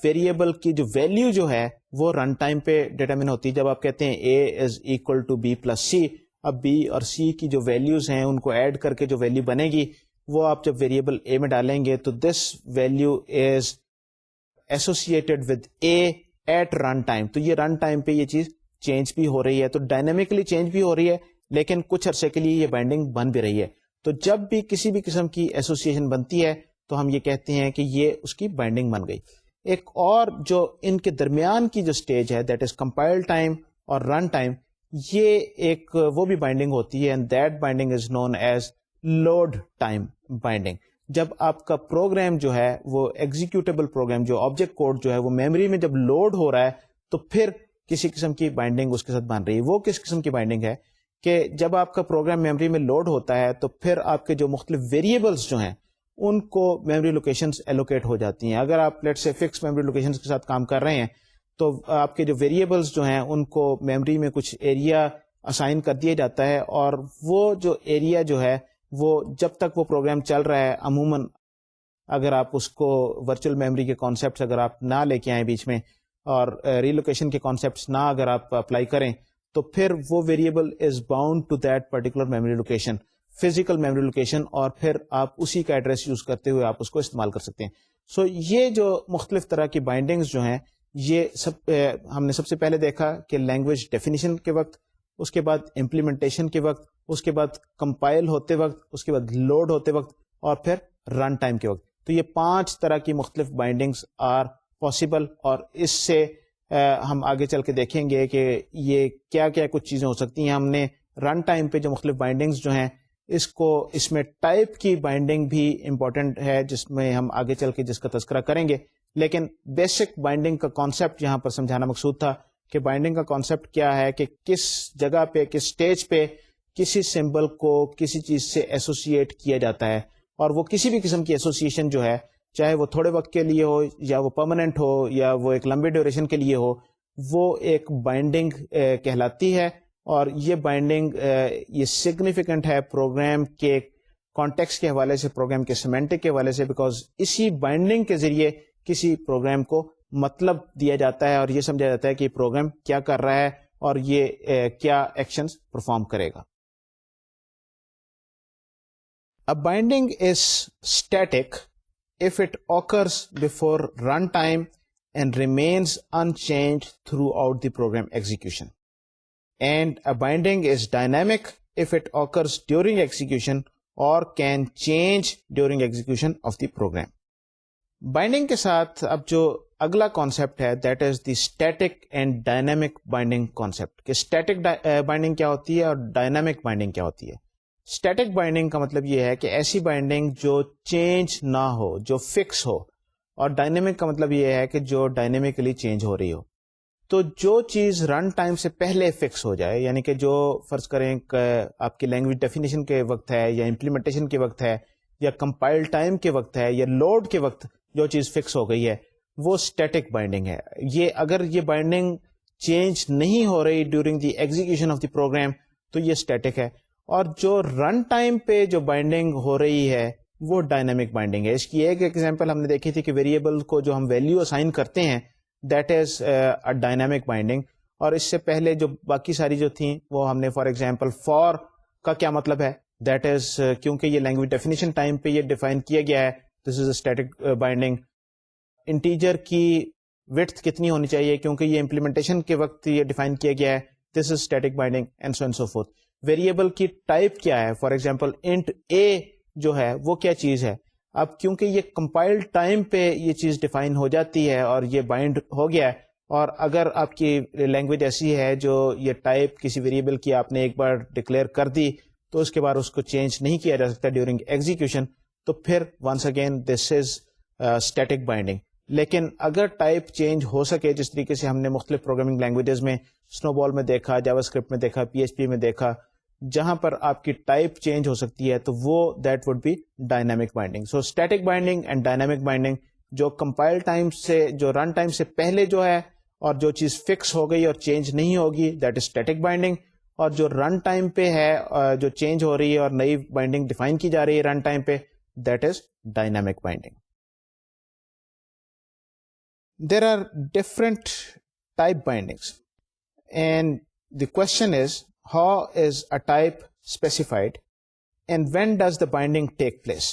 ویریبل کی جو ویلیو جو ہے وہ رن ٹائم پہ ڈیٹرمن ہوتی ہے. جب آپ کہتے ہیں A is equal to B plus C, اب B اور C کی جو ویلیوز ہیں ان کو ایڈ کر کے جو ویلیو بنے گی وہ آپ جب ویریبل A میں ڈالیں گے تو this value is associated with A at run time. تو یہ رن ٹائم پہ یہ چیز چینج بھی ہو رہی ہے, تو ڈائنامکلی چینج بھی ہو رہی ہے, لیکن کچھ عرصے کے لیے یہ بائنڈنگ بن بھی رہی ہے. تو جب بھی کسی بھی قسم کی ایسوسیشن بنتی ہے تو ہم یہ کہتے ہیں کہ یہ اس کی بائنڈنگ بن گئی. ایک اور جو ان کے درمیان کی جو سٹیج ہے دیٹ از کمپائل ٹائم اور رن ٹائم, یہ ایک وہ بھی بائنڈنگ ہوتی ہے, and that binding is known as load time binding. جب آپ کا پروگرام جو ہے وہ ایگزیکیوٹیبل پروگرام, جو آبجیکٹ کوڈ جو ہے وہ میموری میں جب لوڈ ہو رہا ہے تو پھر کسی قسم کی بائنڈنگ اس کے ساتھ بن رہی ہے. وہ کس قسم کی بائنڈنگ ہے کہ جب آپ کا پروگرام میموری میں لوڈ ہوتا ہے تو پھر آپ کے جو مختلف ویریبلس جو ہیں ان کو میموری لوکیشنز ایلوکیٹ ہو جاتی ہیں. اگر آپ لیٹ سے فکس میموری لوکیشنز کے ساتھ کام کر رہے ہیں تو آپ کے جو ویریبلس جو ہیں ان کو میموری میں کچھ ایریا اسائن کر دیا جاتا ہے, اور وہ جو ایریا جو ہے وہ جب تک وہ پروگرام چل رہا ہے, عموماً اگر آپ اس کو ورچوئل میموری کے کانسیپٹس اگر آپ نہ لے کے آئیں بیچ میں, اور ریلوکیشن کے کانسیپٹس نہ اگر آپ اپلائی کریں, تو پھر وہ variable is bound to that particular memory location, physical memory location, اور پھر آپ اسی کا ایڈریس یوز کرتے ہوئے آپ اس کو استعمال کر سکتے ہیں. سو یہ جو مختلف طرح کی بائنڈنگز جو ہیں یہ سب ہم نے سب سے پہلے دیکھا کہ لینگویج ڈیفینیشن کے وقت, اس کے بعد امپلیمنٹیشن کے وقت, اس کے بعد کمپائل ہوتے وقت, اس کے بعد لوڈ ہوتے وقت, اور پھر رن ٹائم کے وقت. تو یہ 5 طرح کی مختلف بائنڈنگز آر پاسبل, اور اس سے ہم آگے چل کے دیکھیں گے کہ یہ کیا کیا کچھ چیزیں ہو سکتی ہیں. ہم نے رن ٹائم پہ جو مختلف بائنڈنگز جو ہیں اس میں ٹائپ کی بائنڈنگ بھی امپورٹنٹ ہے جس میں ہم آگے چل کے جس کا تذکرہ کریں گے, لیکن بیسک بائنڈنگ کا کانسیپٹ یہاں پر سمجھانا مقصود تھا کہ بائنڈنگ کا کانسیپٹ کیا ہے, کہ کس جگہ پہ کس سٹیج پہ کسی سمبل کو کسی چیز سے ایسوسیٹ کیا جاتا ہے, اور وہ کسی بھی قسم کی ایسوسیشن جو ہے چاہے وہ تھوڑے وقت کے لیے ہو یا وہ پرماننٹ ہو یا وہ ایک لمبی ڈیوریشن کے لیے ہو, وہ ایک بائنڈنگ کہلاتی ہے. اور یہ بائنڈنگ یہ سگنیفیکنٹ ہے پروگرام کے کانٹیکسٹ کے حوالے سے, پروگرام کے سیمینٹک کے حوالے سے, بیکاز اسی بائنڈنگ کے ذریعے کسی پروگرام کو مطلب دیا جاتا ہے اور یہ سمجھا جاتا ہے کہ پروگرام کیا کر رہا ہے اور یہ کیا ایکشنز پرفارم کرے گا. A binding is static if it occurs before runtime and remains unchanged throughout the program execution. And a binding is dynamic if it occurs during execution or can change during execution of the program. Binding کے ساتھ اب جو اگلا concept ہے that is the static and dynamic binding concept, کہ static binding کیا ہوتی ہے اور ڈائنامک بائنڈنگ کیا ہوتی ہے. اسٹیٹک بائنڈنگ کا مطلب یہ ہے کہ ایسی بائنڈنگ جو چینج نہ ہو, جو فکس ہو, اور ڈائنامک کا مطلب یہ ہے کہ جو ڈائنامکلی چینج ہو رہی ہو. تو جو چیز رن ٹائم سے پہلے فکس ہو جائے, یعنی کہ جو فرض کریں کہ آپ کی لینگویج ڈیفینیشن کے وقت ہے یا امپلیمنٹیشن کے وقت ہے یا کمپائل ٹائم کے وقت ہے یا لوڈ کے وقت جو چیز فکس ہو گئی ہے, وہ اسٹیٹک بائنڈنگ ہے. یہ اگر یہ بائنڈنگ چینج نہیں ہو رہی during the execution of the program تو یہ اسٹیٹک ہے. اور جو رن ٹائم پہ جو بائنڈنگ ہو رہی ہے وہ ڈائنامک بائنڈنگ ہے. اس کی ایک ایگزامپل ہم نے دیکھی تھی کہ ویریبل کو جو ہم ویلیو اسائن کرتے ہیں that is a dynamic binding. اور اس سے پہلے جو باقی ساری جو تھیں وہ ہم نے فار ایگزامپل فار کا کیا مطلب ہے, دیٹ از کیونکہ یہ لینگویج ڈیفینیشن ٹائم پہ یہ ڈیفائن کیا گیا ہے, this is a static binding. Integer کی width کتنی ہونی چاہیے کیونکہ یہ امپلیمنٹیشن کے وقت یہ ڈیفائن کیا گیا ہے, this is static binding, and so and so forth. Variable کی ٹائپ کیا ہے. فار ایگزامپل انٹ اے جو ہے وہ کیا چیز ہے. اب کیونکہ یہ کمپائل ٹائم پہ یہ چیز ڈیفائن ہو جاتی ہے اور یہ بائنڈ ہو گیا ہے, اور اگر آپ کی لینگویج ایسی ہے جو یہ ٹائپ کسی ویریبل کی آپ نے ایک بار ڈکلیئر کر دی تو اس کے بعد اس کو چینج نہیں کیا جا سکتا ڈیورنگ ایگزیکیوشن, تو پھر once again this is static binding. لیکن اگر ٹائپ چینج ہو سکے, جس طریقے سے ہم نے مختلف پروگرامنگ لینگویجز میں اسنو بال میں دیکھا, جاوا اسکرپٹ میں دیکھا, پی ایچ پی میں دیکھا, جہاں پر آپ کی ٹائپ چینج ہو سکتی ہے, تو وہ that would be dynamic binding. So static binding and dynamic binding, جو کمپائل ٹائم سے, جو رن ٹائم سے پہلے جو ہے اور جو چیز فکس ہو گئی اور چینج نہیں ہوگی, دیٹ از اسٹیٹک بائنڈنگ. اور جو رن ٹائم پہ ہے, جو چینج ہو رہی ہے اور نئی بائنڈنگ ڈیفائن کی جا رہی ہے رن ٹائم پہ, that is dynamic binding. There are different type bindings, and the question is, how is a type specified and when does the binding take place?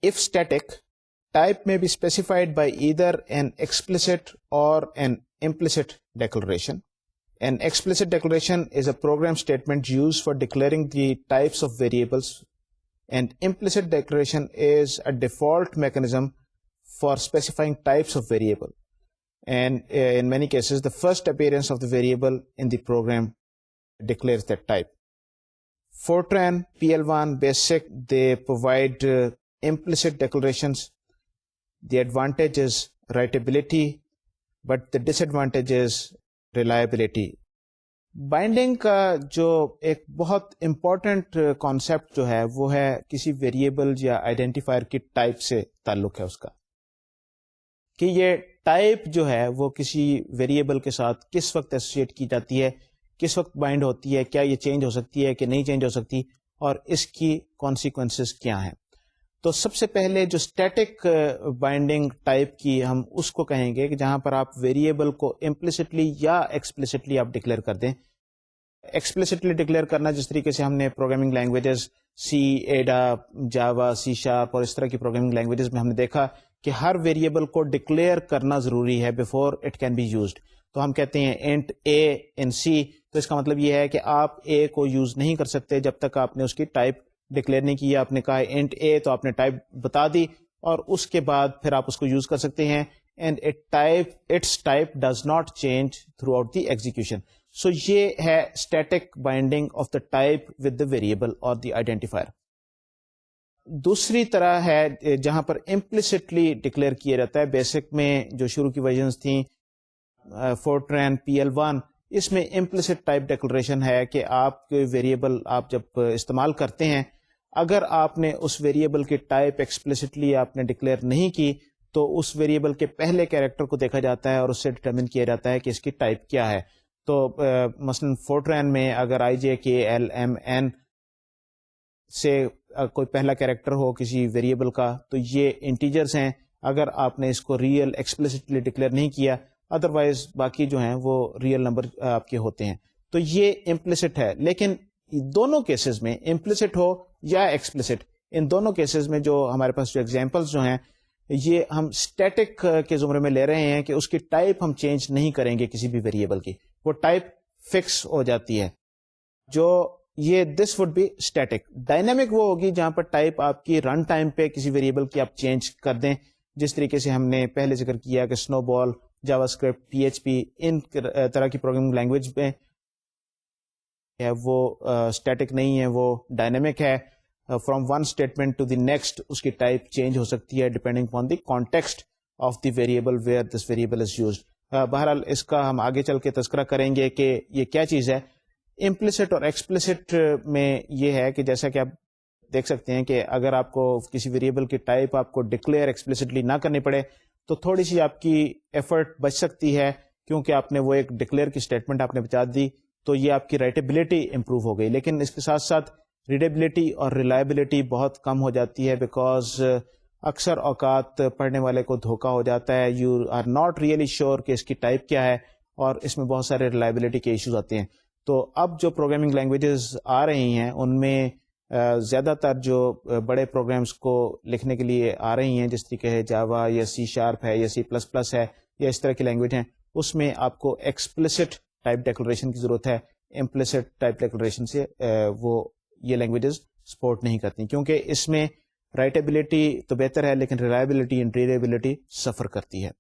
If static, type may be specified by either an explicit or an implicit declaration. An explicit declaration is a program statement used for declaring the types of variables, and implicit declaration is a default mechanism for specifying types of variable. And in many cases, the first appearance of the variable in the program declares that type. Fortran, PL1, BASIC, they provide implicit declarations. The advantage is writability, but the disadvantage is reliability. Binding کا جو ایک بہت important concept جو ہے وہ ہے کسی variable یا آئیڈینٹیفائر کی ٹائپ سے تعلق ہے اس کا, کہ یہ ٹائپ جو ہے وہ کسی ویریبل کے ساتھ کس وقت ایسوسیٹ کی جاتی ہے, کس وقت بائنڈ ہوتی ہے, کیا یہ چینج ہو سکتی ہے کہ نہیں چینج ہو سکتی, اور اس کی کانسیکوینسز کیا ہیں. تو سب سے پہلے جو اسٹیٹک بائنڈنگ ٹائپ کی ہم اس کو کہیں گے کہ جہاں پر آپ ویریبل کو امپلیسٹلی یا ایکسپلیسٹلی آپ ڈکلیئر کر دیں. ایکسپلیسٹلی ڈکلیئر کرنا جس طریقے سے ہم نے پروگرامنگ لینگویجز سی, ایڈا, جاوا, سی شارپ اور اس طرح کی پروگرامنگ لینگویجز میں ہم نے دیکھا کہ ہر ویریبل کو ڈکلیئر کرنا ضروری ہے before it can be used. تو ہم کہتے ہیں انٹ اے ان سی, تو اس کا مطلب یہ ہے کہ آپ اے کو یوز نہیں کر سکتے جب تک آپ نے اس کی ٹائپ ڈکلیئر نہیں کیا. آپ نے کہا انٹ اے تو آپ نے ٹائپ بتا دی اور اس کے بعد پھر آپ اس کو یوز کر سکتے ہیں. And its type does not change throughout the execution. So یہ ہے static binding of the type with the variable اور دی آئیڈینٹیفائر. دوسری طرح ہے جہاں پر امپلیسٹلی ڈکلیئر کیا جاتا ہے. بیسک میں جو شروع کی ورژنز تھیں فورٹرین, PL1, اس میں امپلیسٹ ٹائپ ڈیکلریشن ہے کہ آپ کے ویریبل آپ جب استعمال کرتے ہیں, اگر آپ نے اس ویریبل کی ٹائپ ایکسپلیسٹلی آپ نے ڈکلیئر نہیں کی تو اس ویریبل کے پہلے کیریکٹر کو دیکھا جاتا ہے اور اس سے ڈٹرمن کیا جاتا ہے کہ اس کی ٹائپ کیا ہے. تو مثلا فورٹرین میں اگر IJKLMN سے کوئی پہلا کیریکٹر ہو کسی ویریبل کا تو یہ انٹیجرز ہیں, اگر آپ نے اس کو ریئل ایکسپلیسٹلی ڈکلیئر نہیں کیا, ادروائز باقی جو ہیں وہ ریئل نمبر آپ کے ہوتے ہیں. تو یہ امپلیسٹ ہے. لیکن دونوں کیسز میں امپلیسٹ ہو یا ایکسپلیسٹ, ان دونوں کیسز میں جو ہمارے پاس جو ایگزامپلس جو ہیں یہ ہم اسٹیٹک کے زمرے میں لے رہے ہیں کہ اس کی ٹائپ ہم چینج نہیں کریں گے کسی بھی ویریبل کی, وہ ٹائپ فکس ہو جاتی ہے. جو یہ this would be static. Dynamic وہ ہوگی جہاں پر ٹائپ آپ کی رن ٹائم پہ کسی ویریبل کی آپ چینج کر دیں, جس طریقے سے ہم نے پہلے ذکر کیا کہ سنو بال, جاوا اسکرپٹ, PHP, ان طرح کی پروگرامنگ لینگویج میں ہے وہ اسٹیٹک نہیں ہے, وہ ڈائنامک ہے. From one statement to the next اس کی ٹائپ چینج ہو سکتی ہے depending upon the context of the variable where this variable is used. بہرحال اس کا ہم آگے چل کے تذکرہ کریں گے کہ یہ کیا چیز ہے. امپلیسٹ اور ایکسپلیسٹ میں یہ ہے کہ جیسا کہ آپ دیکھ سکتے ہیں کہ اگر آپ کو کسی ویریبل کی ٹائپ آپ کو ڈکلیئر ایکسپلیسٹلی نہ کرنی پڑے تو تھوڑی سی آپ کی ایفرٹ بچ سکتی ہے, کیونکہ آپ نے وہ ایک ڈکلیئر کی اسٹیٹمنٹ آپ نے بتا دی تو یہ آپ کی رائٹیبلٹی امپروو ہو گئی. لیکن اس کے ساتھ ساتھ ریڈیبلٹی اور ریلائبلٹی بہت کم ہو جاتی ہے, بیکاز اکثر اوقات پڑھنے والے کو دھوکہ ہو جاتا ہے. You are not really sure کہ اس کی ٹائپ کیا ہے, اور اس میں بہت سارے ریلائبلٹی کے ایشوز آتے ہیں. تو اب جو پروگرامنگ لینگویجز آ رہی ہیں ان میں زیادہ تر جو بڑے پروگرامز کو لکھنے کے لیے آ رہی ہیں, جس طریقے ہے جاوا یا سی شارپ ہے یا C++ ہے یا اس طرح کی لینگویج ہیں, اس میں آپ کو ایکسپلیسٹ ٹائپ ڈیکلریشن کی ضرورت ہے. implicit type declaration سے وہ یہ لینگویجز سپورٹ نہیں کرتی, کیونکہ اس میں رائٹیبلٹی تو بہتر ہے لیکن ریلائبلٹی اینڈ ریڈیبلٹی سفر کرتی ہے.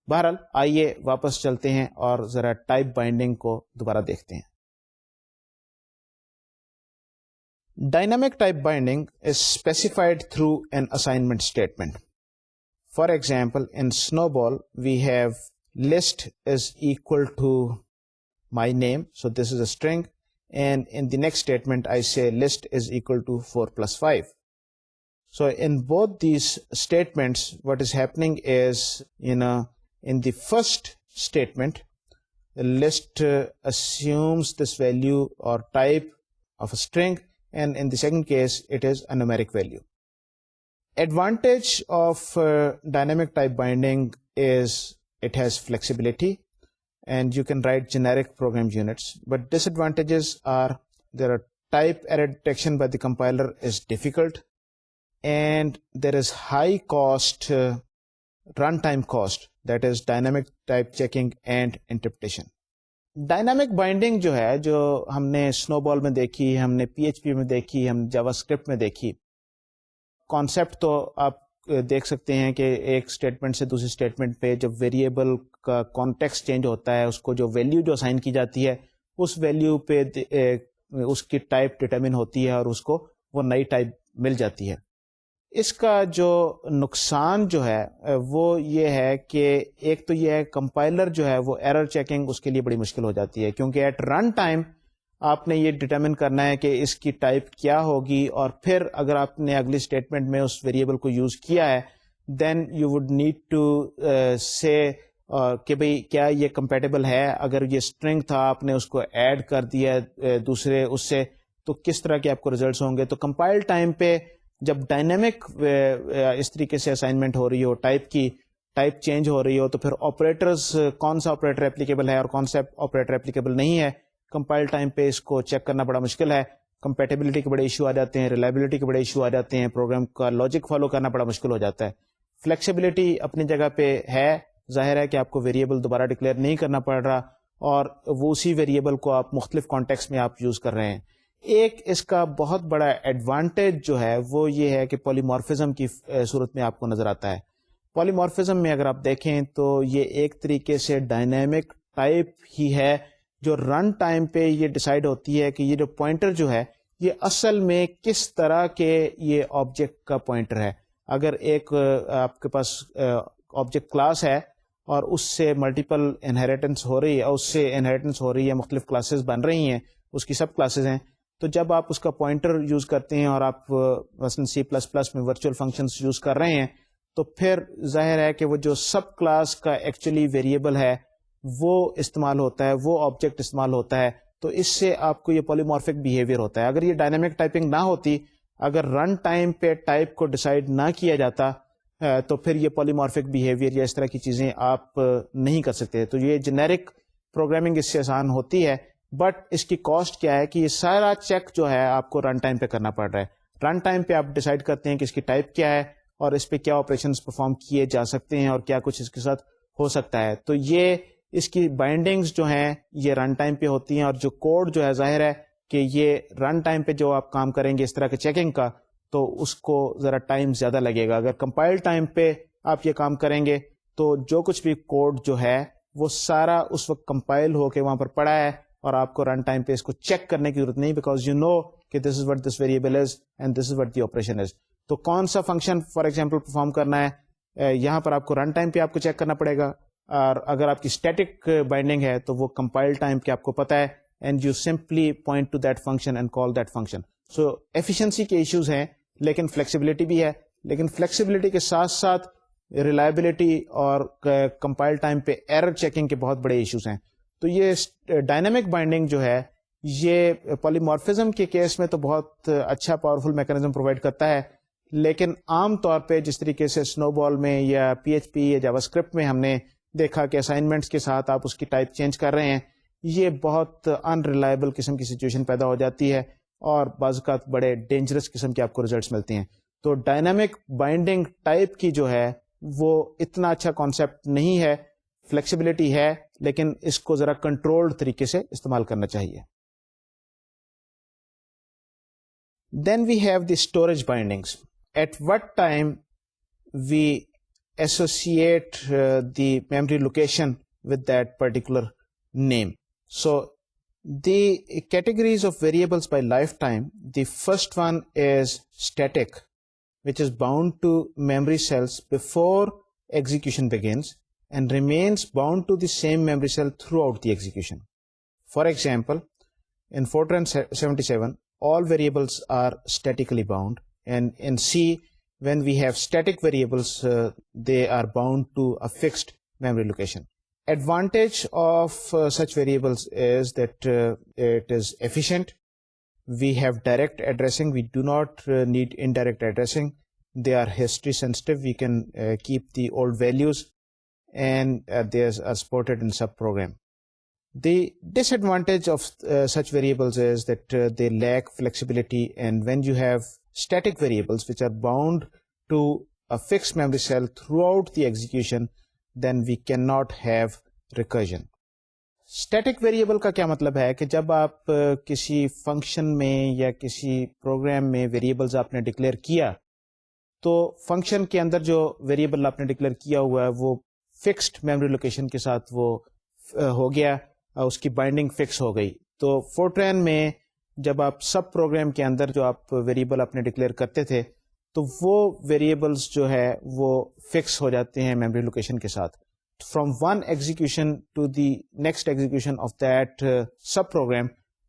بہرحال آئیے واپس چلتے ہیں اور ذرا ٹائپ بائنڈنگ کو دوبارہ دیکھتے ہیں. Dynamic type binding is specified through an assignment statement. For example, in Snowball, we have list is equal to my name. So this is a string. And in the next statement, I say list is equal to 4 plus 5. So in both these statements, what is happening is, in the first statement, the list assumes this value or type of a string. And in the second case, it is a numeric value. Advantage of dynamic type binding is it has flexibility and you can write generic program units. But disadvantages are there are type error detection by the compiler is difficult, and there is high cost, runtime cost, that is dynamic type checking and interpretation. Dynamic binding جو ہے, جو ہم نے اسنو بال میں دیکھی, ہم نے پی H پی میں دیکھی, ہم جاوا اسکرپٹ میں دیکھی, کانسیپٹ تو آپ دیکھ سکتے ہیں کہ ایک اسٹیٹمنٹ سے دوسری اسٹیٹمنٹ پہ جب ویریبل کا کانٹیکسٹ چینج ہوتا ہے, اس کو جو ویلیو جو اسائن کی جاتی ہے اس ویلیو پہ اس کی ٹائپ ڈٹرمن ہوتی ہے اور اس کو وہ نئی ٹائپ مل جاتی ہے. اس کا جو نقصان جو ہے وہ یہ ہے کہ ایک تو یہ ہے کمپائلر جو ہے وہ ایرر چیکنگ اس کے لیے بڑی مشکل ہو جاتی ہے, کیونکہ ایٹ رن ٹائم آپ نے یہ ڈٹرمن کرنا ہے کہ اس کی ٹائپ کیا ہوگی, اور پھر اگر آپ نے اگلی اسٹیٹمنٹ میں اس ویریبل کو یوز کیا ہے then you would need to say کہ بھئی کیا یہ کمپیٹیبل ہے. اگر یہ اسٹرنگ تھا آپ نے اس کو ایڈ کر دیا دوسرے اس سے, تو کس طرح کے آپ کو ریزلٹس ہوں گے. تو کمپائل ٹائم پہ جب ڈائنامک اس طریقے سے اسائنمنٹ ہو رہی ہو, ٹائپ کی ٹائپ چینج ہو رہی ہو, تو پھر آپریٹرز کون سا آپریٹر اپلیکیبل ہے اور کون سا آپریٹر اپلیکیبل نہیں ہے, کمپائل ٹائم پہ اس کو چیک کرنا بڑا مشکل ہے. کمپیٹیبلٹی کے بڑے ایشو آ جاتے ہیں, ریلائبلٹی کے بڑے ایشو آ جاتے ہیں, پروگرام کا لاجک فالو کرنا بڑا مشکل ہو جاتا ہے. فلیکسیبلٹی اپنی جگہ پہ ہے, ظاہر ہے کہ آپ کو ویریبل دوبارہ ڈکلیئر نہیں کرنا پڑ رہا اور وہ اسی ویریبل کو آپ مختلف کانٹیکسٹ میں آپ یوز کر رہے ہیں. ایک اس کا بہت بڑا ایڈوانٹیج جو ہے وہ یہ ہے کہ پولیمارفزم کی صورت میں آپ کو نظر آتا ہے. پولیمارفزم میں اگر آپ دیکھیں تو یہ ایک طریقے سے ڈائنامک ٹائپ ہی ہے جو رن ٹائم پہ یہ ڈیسائیڈ ہوتی ہے کہ یہ جو پوائنٹر جو ہے یہ اصل میں کس طرح کے یہ آبجیکٹ کا پوائنٹر ہے. اگر ایک آپ کے پاس آبجیکٹ کلاس ہے اور اس سے ملٹیپل انہیریٹنس ہو رہی ہے, اس سے انہیریٹنس ہو رہی ہے, مختلف کلاسز بن رہی ہیں, اس کی سب کلاسز ہیں, تو جب آپ اس کا پوائنٹر یوز کرتے ہیں اور آپ مثلا سی پلس پلس میں ورچوئل فنکشنز یوز کر رہے ہیں, تو پھر ظاہر ہے کہ وہ جو سب کلاس کا ایکچولی ویریبل ہے وہ استعمال ہوتا ہے, وہ آبجیکٹ استعمال ہوتا ہے, تو اس سے آپ کو یہ پولیمارفک بیہیویئر ہوتا ہے. اگر یہ ڈائنامک ٹائپنگ نہ ہوتی, اگر رن ٹائم پہ ٹائپ کو ڈیسائیڈ نہ کیا جاتا, تو پھر یہ پولیمارفک بیہیویئر یا اس طرح کی چیزیں آپ نہیں کر سکتے. تو یہ جنیرک پروگرامنگ اس سے آسان ہوتی ہے, بٹ اس کی کاسٹ کیا ہے کہ یہ سارا چیک جو ہے آپ کو رن ٹائم پہ کرنا پڑ رہا ہے. رن ٹائم پہ آپ ڈیسائیڈ کرتے ہیں کہ اس کی ٹائپ کیا ہے اور اس پہ کیا آپریشنز پرفارم کیے جا سکتے ہیں اور کیا کچھ اس کے ساتھ ہو سکتا ہے. تو یہ اس کی بائنڈنگز جو ہیں یہ رن ٹائم پہ ہوتی ہیں, اور جو کوڈ جو ہے ظاہر ہے کہ یہ رن ٹائم پہ جو آپ کام کریں گے اس طرح کے چیکنگ کا, تو اس کو ذرا ٹائم زیادہ لگے گا. اگر کمپائل ٹائم پہ آپ یہ کام کریں گے تو جو کچھ بھی کوڈ جو ہے وہ سارا اس وقت کمپائل ہو کے وہاں پر پڑا ہے, اور آپ کو رن ٹائم پہ اس کو چیک کرنے کی ضرورت نہیں, بیکاز یو نو کہ this is what this variable is and this is what the operation is. تو کون سا فنکشن فار ایگزامپل پرفارم کرنا ہے, یہاں پر آپ کو رن ٹائم پہ آپ کو چیک کرنا پڑے گا, اور اگر آپ کی اسٹیٹک بائنڈنگ ہے تو وہ کمپائل ٹائم پہ آپ کو پتا ہے, and you simply point to that function and call that function. So efficiency کے ایشوز ہیں, لیکن فلیکسیبلٹی بھی ہے, لیکن فلیکسیبلٹی کے ساتھ ساتھ ریلائبلٹی اور کمپائل ٹائم پہ ایرر چیکنگ کے بہت بڑے ایشوز ہیں. تو یہ ڈائنامک بائنڈنگ جو ہے یہ پولیمارفزم کے کیس میں تو بہت اچھا پاورفل میکانزم پرووائڈ کرتا ہے, لیکن عام طور پہ جس طریقے سے اسنو بال میں یا پی ایچ پی یا جاوا اسکرپٹ میں ہم نے دیکھا کہ اسائنمنٹس کے ساتھ آپ اس کی ٹائپ چینج کر رہے ہیں, یہ بہت ان ریلائبل قسم کی سچویشن پیدا ہو جاتی ہے اور بعض اوقات بڑے ڈینجرس قسم کے آپ کو ریزلٹس ملتے ہیں. تو ڈائنامک بائنڈنگ ٹائپ کی جو ہے وہ اتنا اچھا کانسیپٹ نہیں ہے, فلیکسیبلٹی ہے, لیکن اس کو ذرا کنٹرولڈ طریقے سے استعمال کرنا چاہیے. Then we have the storage bindings. At what time we associate the memory location with that particular name. So the categories of variables by lifetime, the first one is static, which is bound to memory cells before execution begins and remains bound to the same memory cell throughout the execution. For example, in Fortran 77, all variables are statically bound, and in C, when we have static variables, they are bound to a fixed memory location. Advantage of such variables is that it is efficient. We have direct addressing. We do not need indirect addressing. They are history sensitive. We can keep the old values, and they are supported in subprogram. The disadvantage of such variables is that they lack flexibility, and when you have static variables which are bound to a fixed memory cell throughout the execution, then we cannot have recursion. Static variable کا کیا مطلب ہے کہ جب آپ کسی function میں یا کسی پروگرام میں ویریبلز آپ نے ڈکلیئر کیا تو فنکشن کے اندر جو ویریبل آپ نے ڈکلیئر کیا ہوا ہے وہ فکسڈ میموری لوکیشن کے ساتھ وہ ہو گیا, اس کی بائنڈنگ فکس ہو گئی. تو فورٹرین میں جب آپ سب پروگرام کے اندر جو آپ ویریبل اپنے ڈکلیئر کرتے تھے تو وہ ویریبلز جو ہے وہ فکس ہو جاتے ہیں میموری لوکیشن کے ساتھ. From one execution to the next execution of that subprogram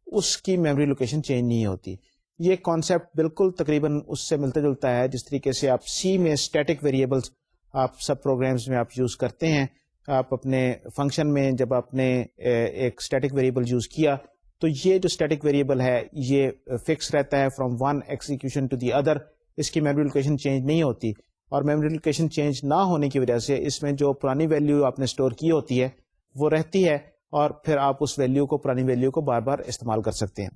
اس کی میموری لوکیشن چینج نہیں ہوتی. یہ کانسیپٹ بالکل تقریباً اس سے ملتا جلتا ہے جس طریقے سے آپ سی میں اسٹیٹک ویریبلس آپ سب پروگرامز میں آپ یوز کرتے ہیں. آپ اپنے فنکشن میں جب آپ نے ایک اسٹیٹک ویریبل یوز کیا تو یہ جو اسٹیٹک ویریبل ہے یہ فکس رہتا ہے from one execution to the other. اس کی میموری لوکیشن چینج نہیں ہوتی, اور میموری لوکیشن چینج نہ ہونے کی وجہ سے اس میں جو پرانی ویلیو آپ نے اسٹور کی ہوتی ہے وہ رہتی ہے, اور پھر آپ اس ویلیو کو پرانی ویلیو کو بار بار استعمال کر سکتے ہیں.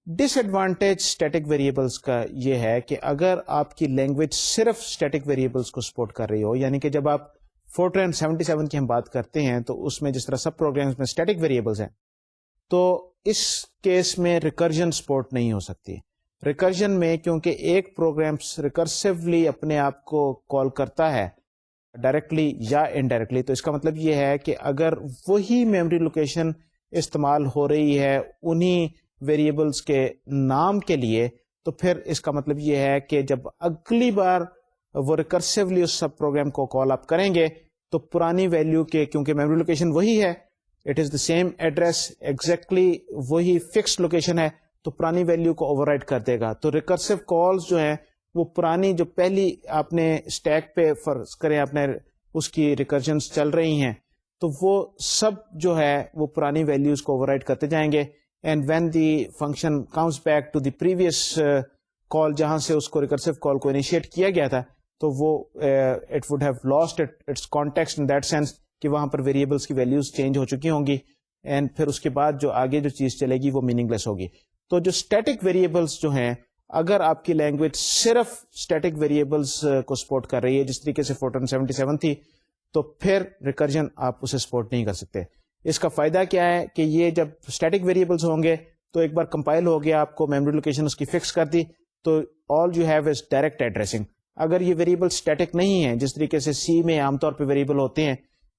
ڈس ایڈوانٹیج اسٹیٹک ویریبلس کا یہ ہے کہ اگر آپ کی لینگویج صرف اسٹیٹک ویریبلس کو سپورٹ کر رہی ہو, یعنی کہ جب آپ فورٹرین 77 کی ہم بات کرتے ہیں تو اس میں جس طرح سب پروگرامز میں اسٹیٹک ویریبلس ہیں تو اس کیس میں ریکرجن سپورٹ نہیں ہو سکتی. ریکرجن میں کیونکہ ایک پروگرام ریکرسively اپنے آپ کو کال کرتا ہے ڈائریکٹلی یا انڈائریکٹلی, تو اس کا مطلب یہ ہے کہ اگر وہی میموری لوکیشن استعمال ہو رہی ہے انہی ویریبلس کے نام کے لیے, تو پھر اس کا مطلب یہ ہے کہ جب اگلی بار وہ ریکرسively اس سب پروگرام کو کال آپ کریں گے تو پرانی ویلیو کے کیونکہ میموری لوکیشن وہی ہے, it is the same address, exactly وہی فکسڈ لوکیشن ہے, تو پرانی ویلیو کو اوور رائٹ کر دے گا. تو ریکرسو کالز جو ہیں وہ پرانی جو پہلی آپ نے اسٹیک پہ فرض کریں آپ نے اس کی ریکرجنس چل رہی ہیں تو وہ سب جو ہے وہ پرانی ویلیوز کو اوور رائٹ کرتے جائیں گے. And when the function comes back to the previous call جہاں سے اس کو ریکرسو کال کو انیشیٹ کیا گیا تھا تو وہ it would have lost its context in that sense کہ وہاں پر ویریبلس کی ویلیوز چینج ہو چکی ہوں گی, اینڈ پھر اس کے بعد جو آگے جو چیز چلے گی وہ میننگ لیس ہوگی. تو جو اسٹیٹک ویریبلس جو ہیں اگر آپ کی لینگویج صرف اسٹیٹک ویریبلس کو سپورٹ کر رہی ہے جس طریقے سے فورٹرن 77 تھی تو پھر ریکرجن آپ اسے سپورٹ نہیں کر سکتے. اس کا فائدہ کیا ہے کہ یہ جب اسٹیٹک ویریبلس ہوں گے تو ایک بار کمپائل ہو گیا, آپ کو میموری لوکیشن اس کی فکس کر دی, تو all you have is direct addressing. اگر یہ ویریبل اسٹیٹک نہیں ہے جس طریقے سے سی میں عام طور پہ ویریبل ہوتے ہیں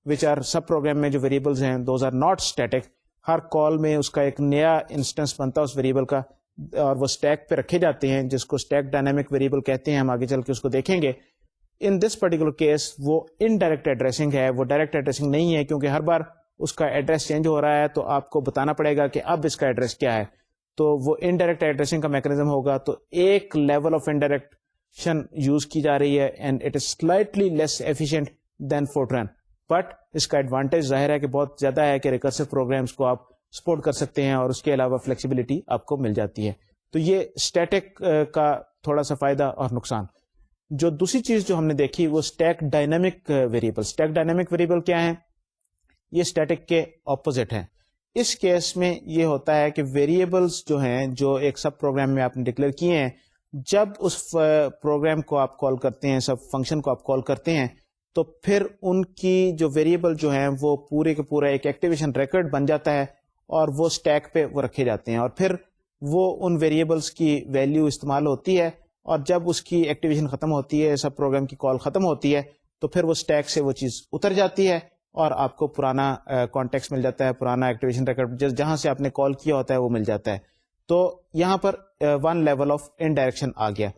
وچ آر سب پروگرام میں جو ویریبلز ہیں دوز آر ناٹ اسٹیٹک, ہر کال میں اس کا ایک نیا انسٹنس بنتا ہے اس ویریبل کا اور وہ اسٹیک پہ رکھے جاتے ہیں جس کو اسٹیک ڈائنامک ویریبل کہتے ہیں, ہم آگے چل کے اس کو دیکھیں گے. ان دس پرٹیکولر کیس وہ انڈائریکٹ ایڈریسنگ ہے, وہ ڈائریکٹ ایڈریسنگ نہیں ہے کیونکہ ہر بار اس کا ایڈریس چینج ہو رہا ہے تو آپ کو بتانا پڑے گا کہ اب اس کا ایڈریس کیا ہے, تو وہ انڈائریکٹ ایڈریسنگ کا میکینزم ہوگا. تو ایک لیول آف انڈائریکشن یوز کی جا رہی ہے and it is slightly less efficient than Fortran, but اس کا ایڈوانٹیج ظاہر ہے کہ بہت زیادہ ہے کہ ریکرسو پروگرامس کو آپ سپورٹ کر سکتے ہیں اور اس کے علاوہ فلیکسیبلٹی آپ کو مل جاتی ہے. تو یہ اسٹیٹک کا تھوڑا سا فائدہ اور نقصان. جو دوسری چیز جو ہم نے دیکھی وہ stack dynamic variable. Stack dynamic variable کیا ہے؟ یہ اسٹیٹک کے اپوزٹ ہیں. اس کیس میں یہ ہوتا ہے کہ ویریبلس جو ہیں جو ایک سب پروگرام میں آپ نے ڈکلیئر کیے ہیں, جب اس پروگرام کو آپ کال کرتے ہیں, سب فنکشن کو آپ کال کرتے ہیں, تو پھر ان کی جو ویریبل جو ہیں وہ پورے کے پورا ایک ایکٹیویشن ریکارڈ بن جاتا ہے اور وہ اسٹیک پہ وہ رکھے جاتے ہیں. اور پھر وہ ان ویریبلس کی ویلیو استعمال ہوتی ہے, اور جب اس کی ایکٹیویشن ختم ہوتی ہے, سب پروگرام کی کال ختم ہوتی ہے, تو پھر وہ اسٹیک سے وہ چیز اتر جاتی ہے اور آپ کو پرانا کانٹیکس مل جاتا ہے, پرانا ایکٹیویشن ریکارڈ جہاں سے آپ نے کال کیا ہوتا ہے وہ مل جاتا ہے. تو یہاں پر ون لیول آف انڈائریکشن آ گیا.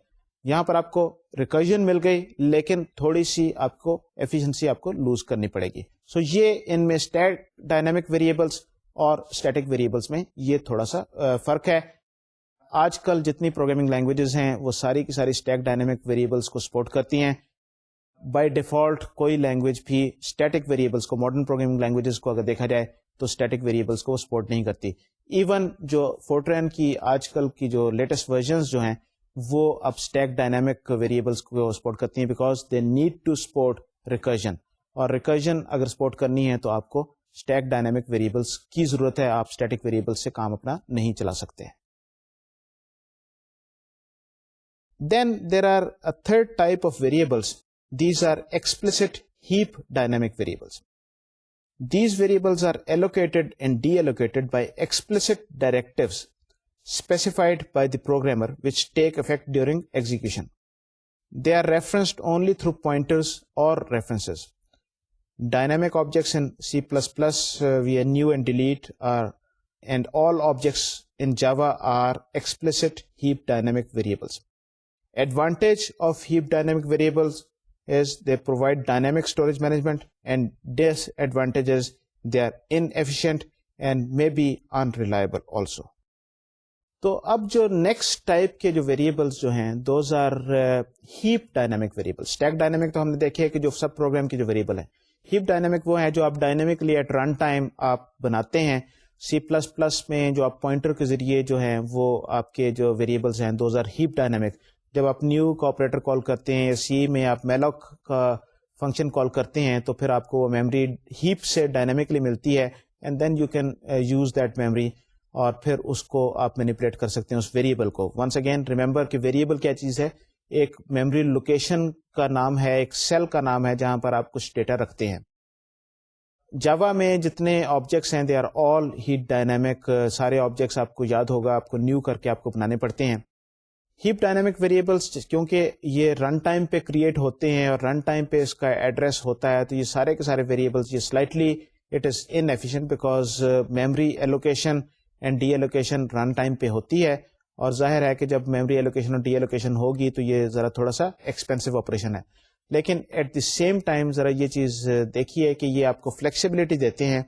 یہاں پر آپ کو ریکرجن مل گئی, لیکن تھوڑی سی آپ کو ایفیشنسی آپ کو لوز کرنی پڑے گی. سو یہ ان میں ڈائنامک ویریبلس اور اسٹیٹک ویریبلس میں یہ تھوڑا سا فرق ہے. آج کل جتنی پروگرامنگ لینگویجز ہیں وہ ساری کی ساری اسٹیک ڈائنامک ویریبلس کو سپورٹ کرتی ہیں. بائی ڈیفالٹ کوئی لینگویج بھی اسٹیٹک ویریبلس کو, ماڈرن پروگرامنگ لینگویجز کو اگر دیکھا جائے تو اسٹیٹک ویریبلس کو سپورٹ نہیں کرتی. ایون جو فورٹرین کی آج کل کی جو لیٹسٹ ورژنز جو ہیں وہ اب اسٹیک ڈائنامک ویریبلس کو سپورٹ کرتی ہیں, because they need to support recursion, اور ریکرجن اگر سپورٹ کرنی ہے تو آپ کو اسٹیک ڈائنامک ویریبلس کی ضرورت ہے. آپ اسٹیٹک ویریبلس سے کام اپنا نہیں چلا سکتے. Then there are a third type of variables. These are explicit heap dynamic variables. These variables are allocated and deallocated by explicit directives specified by the programmer which take effect during execution. They are referenced only through pointers or references. Dynamic objects in C++, via new and delete and all objects in Java are explicit heap dynamic variables. Advantage of heap dynamic variables is they provide dynamic storage management, and disadvantage is they are inefficient and may be unreliable also. تو اب جو next type کے جو variables جو ہیں those are heap dynamic variable. Stack dynamic تو ہم نے دیکھے کہ جو سب پروگرام کی جو ویریبل ہے. ہیپ ڈائنامک وہ ہے جو آپ ڈائنامکلی ایٹ رن ٹائم آپ بناتے ہیں. سی پلس پلس میں جو آپ پوائنٹر کے ذریعے جو ہیں وہ آپ کے جو ویریبلس ہیں دوز آر ہیپ ڈائنامک. جب آپ نیو کا آپریٹر کال کرتے ہیں یا سی میں آپ میلوک کا فنکشن کال کرتے ہیں تو پھر آپ کو وہ میموری ہیپ سے ڈائنامکلی ملتی ہے, and then you can use that memory, اور پھر اس کو آپ مینیپولیٹ کر سکتے ہیں اس ویریبل کو. ونس اگین ریمبر کہ ویریبل کیا چیز ہے, ایک میموری لوکیشن کا نام ہے, ایک سیل کا نام ہے جہاں پر آپ کچھ ڈیٹا رکھتے ہیں. جاوا میں جتنے آبجیکٹس ہیں they are all heap dynamic. سارے آبجیکٹس آپ کو یاد ہوگا, آپ کو نیو کر کے آپ کو بنانے پڑتے ہیں. ہیپ ڈائنامک ویریبلس کیونکہ یہ رن ٹائم پہ کریٹ ہوتے ہیں اور رن ٹائم پہ اس کا ایڈریس ہوتا ہے, تو یہ سارے کے سارے ویریبلس یہ slightly it is in efficient because memory allocation and D allocation run time پہ ہوتی ہے, اور ظاہر ہے کہ جب میموری ایلوکیشن اور ڈی ایلوکیشن ہوگی تو یہ ذرا تھوڑا سا ایکسپینسو آپریشن ہے. لیکن ایٹ دی سیم ٹائم ذرا یہ چیز دیکھیے کہ یہ آپ کو فلیکسیبلٹی دیتے ہیں,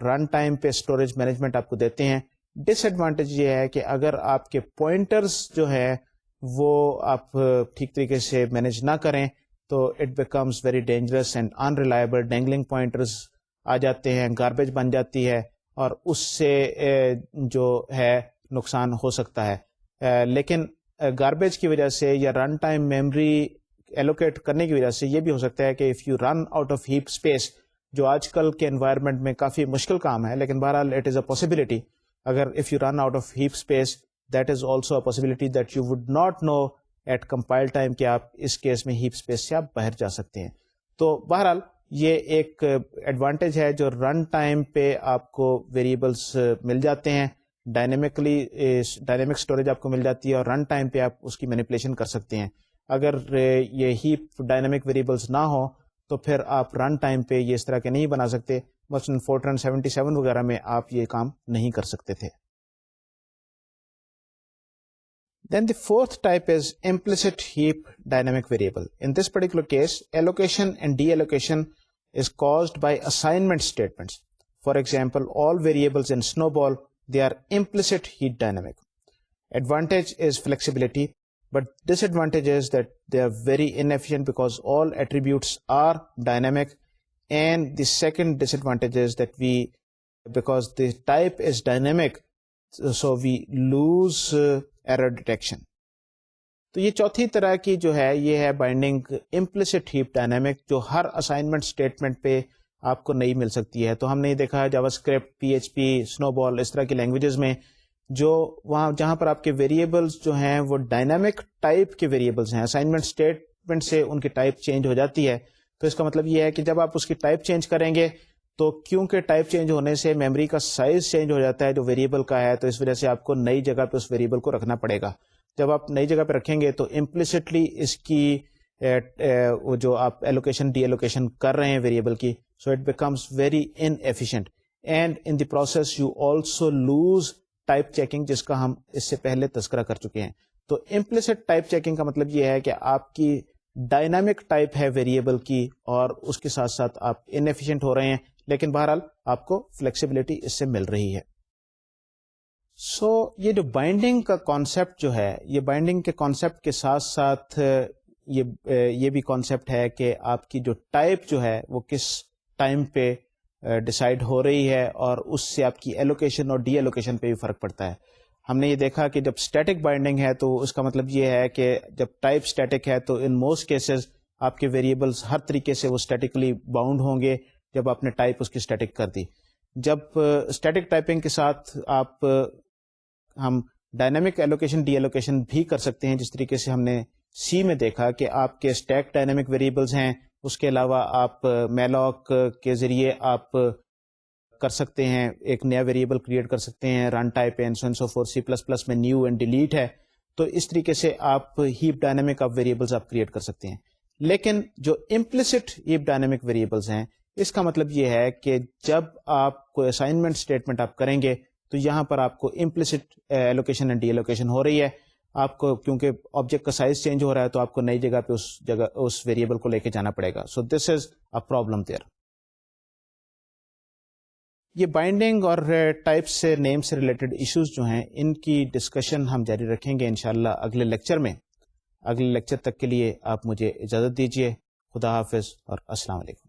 رن ٹائم پہ اسٹوریج مینجمنٹ آپ کو دیتے ہیں. ڈس ایڈوانٹیج یہ ہے کہ اگر آپ کے پوائنٹرز جو ہے وہ آپ ٹھیک طریقے سے مینیج نہ کریں تو it becomes very dangerous and unreliable. Dangling pointers آ جاتے ہیں, گاربیج بن جاتی ہے, اور اس سے جو ہے نقصان ہو سکتا ہے. لیکن گاربیج کی وجہ سے یا رن ٹائم میموری ایلوکیٹ کرنے کی وجہ سے یہ بھی ہو سکتا ہے کہ if you run out of heap space, جو آج کل کے انوائرمنٹ میں کافی مشکل کام ہے, لیکن بہرحال اٹ از اے پاسبلٹی. اگر if you run out of heap space, that is also a possibility that you would not know at compile time کہ آپ اس کیس میں heap space سے آپ باہر جا سکتے ہیں. تو بہرحال یہ ایک ایڈوانٹیج ہے جو رن ٹائم پہ آپ کو ویریبلس مل جاتے ہیں, ڈائنامکلی ڈائنامک اسٹوریج آپ کو مل جاتی ہے, اور رن ٹائم پہ آپ اس کی مینیپولیشن کر سکتے ہیں. اگر یہ ہیپ ڈائنامک ویریبلس نہ ہو تو پھر آپ رن ٹائم پہ یہ اس طرح کے نہیں بنا سکتے. مثلاً فورٹرن 77 وغیرہ میں آپ یہ کام نہیں کر سکتے تھے. Then the fourth type is implicit heap dynamic variable. In this particular case, allocation and deallocation is caused by assignment statements. For example, all variables in Snowball, they are implicit heap dynamic. Advantage is flexibility, but disadvantage is that they are very inefficient because all attributes are dynamic. And the second disadvantage is that because the type is dynamic, so we lose error detection. تو یہ چوتھی طرح کی جو ہے یہ ہے binding implicit heap dynamic, جو ہر اسائنمنٹ اسٹیٹمنٹ پہ آپ کو نہیں مل سکتی ہے. تو ہم نے دیکھا ہے جاوا اسکرپٹ, PHP, Snowball, اس طرح کی لینگویجز میں جو وہاں جہاں پر آپ کے ویریبلس جو ہیں وہ ڈائنامک ٹائپ کے ویریبلس ہیں, اسائنمنٹ اسٹیٹمنٹ سے ان کی ٹائپ چینج ہو جاتی ہے. تو اس کا مطلب یہ ہے کہ جب آپ اس کی ٹائپ چینج کریں گے تو کیونکہ ٹائپ چینج ہونے سے میموری کا سائز چینج ہو جاتا ہے جو ویریبل کا ہے, تو اس وجہ سے آپ کو نئی جگہ پہ اس ویریبل کو رکھنا پڑے گا. جب آپ نئی جگہ پہ رکھیں گے تو امپلیسٹلی اس کی وہ جو آپ ایلوکیشن ڈی ایلوکیشن کر رہے ہیں ویریبل کی, so it becomes very in efficient, and in the process you also lose type checking, جس کا ہم اس سے پہلے تذکرہ کر چکے ہیں. تو امپلیسٹ ٹائپ چیکنگ کا مطلب یہ ہے کہ آپ کی ڈائنامک ٹائپ ہے ویریبل کی اور اس کے ساتھ ساتھ آپ ان ایفیشینٹ ہو رہے ہیں, لیکن بہرحال آپ کو فلیکسیبلٹی اس سے مل رہی ہے. سو یہ جو بائنڈنگ کا کانسیپٹ جو ہے, یہ بائنڈنگ کے کانسیپٹ کے ساتھ ساتھ یہ بھی کانسیپٹ ہے کہ آپ کی جو ٹائپ جو ہے وہ کس ٹائم پہ ڈیسائیڈ ہو رہی ہے, اور اس سے آپ کی ایلوکیشن اور ڈی ایلوکیشن پہ بھی فرق پڑتا ہے. ہم نے یہ دیکھا کہ جب اسٹیٹک بائنڈنگ ہے تو اس کا مطلب یہ ہے کہ جب ٹائپ اسٹیٹک ہے تو ان موسٹ کیسز آپ کے ویریبلس ہر طریقے سے وہ اسٹیٹکلی باؤنڈ ہوں گے جب آپ نے ٹائپ اس کی اسٹیٹک کر دی. جب اسٹیٹک ٹائپنگ کے ساتھ ہم ڈائنامک ایلوکیشن ڈی ایلوکیشن بھی کر سکتے ہیں, جس طریقے سے ہم نے سی میں دیکھا کہ آپ کے اسٹیک ڈائنامک ویریبلس ہیں, اس کے علاوہ آپ میلاک کے ذریعے آپ کر سکتے ہیں, ایک نیا ویریبل کریٹ کر سکتے ہیں, run type and so and so forth. C plus plus میں نیو اینڈ ڈیلیٹ ہے, تو اس طریقے سے آپ ہیپ ڈائنامک آف ویریبلس آپ کریٹ کر سکتے ہیں. لیکن جو امپلیسٹ ہیپ ڈائنامک ویریبلس ہیں, اس کا مطلب یہ ہے کہ جب آپ کوئی اسائنمنٹ اسٹیٹمنٹ آپ کریں گے تو یہاں پر آپ کو implicit allocation and deallocation ہو رہی ہے. آپ کو کیونکہ آبجیکٹ کا سائز چینج ہو رہا ہے تو آپ کو نئی جگہ پہ اس ویریبل کو لے کے جانا پڑے گا. سو دس از اے پرابلم دیئر. یہ بائنڈنگ اور ٹائپ سے نیم سے ریلیٹڈ ایشوز جو ہیں, ان کی ڈسکشن ہم جاری رکھیں گے انشاءاللہ اگلے لیکچر میں. اگلے لیکچر تک کے لیے آپ مجھے اجازت دیجیے. خدا حافظ اور السلام علیکم.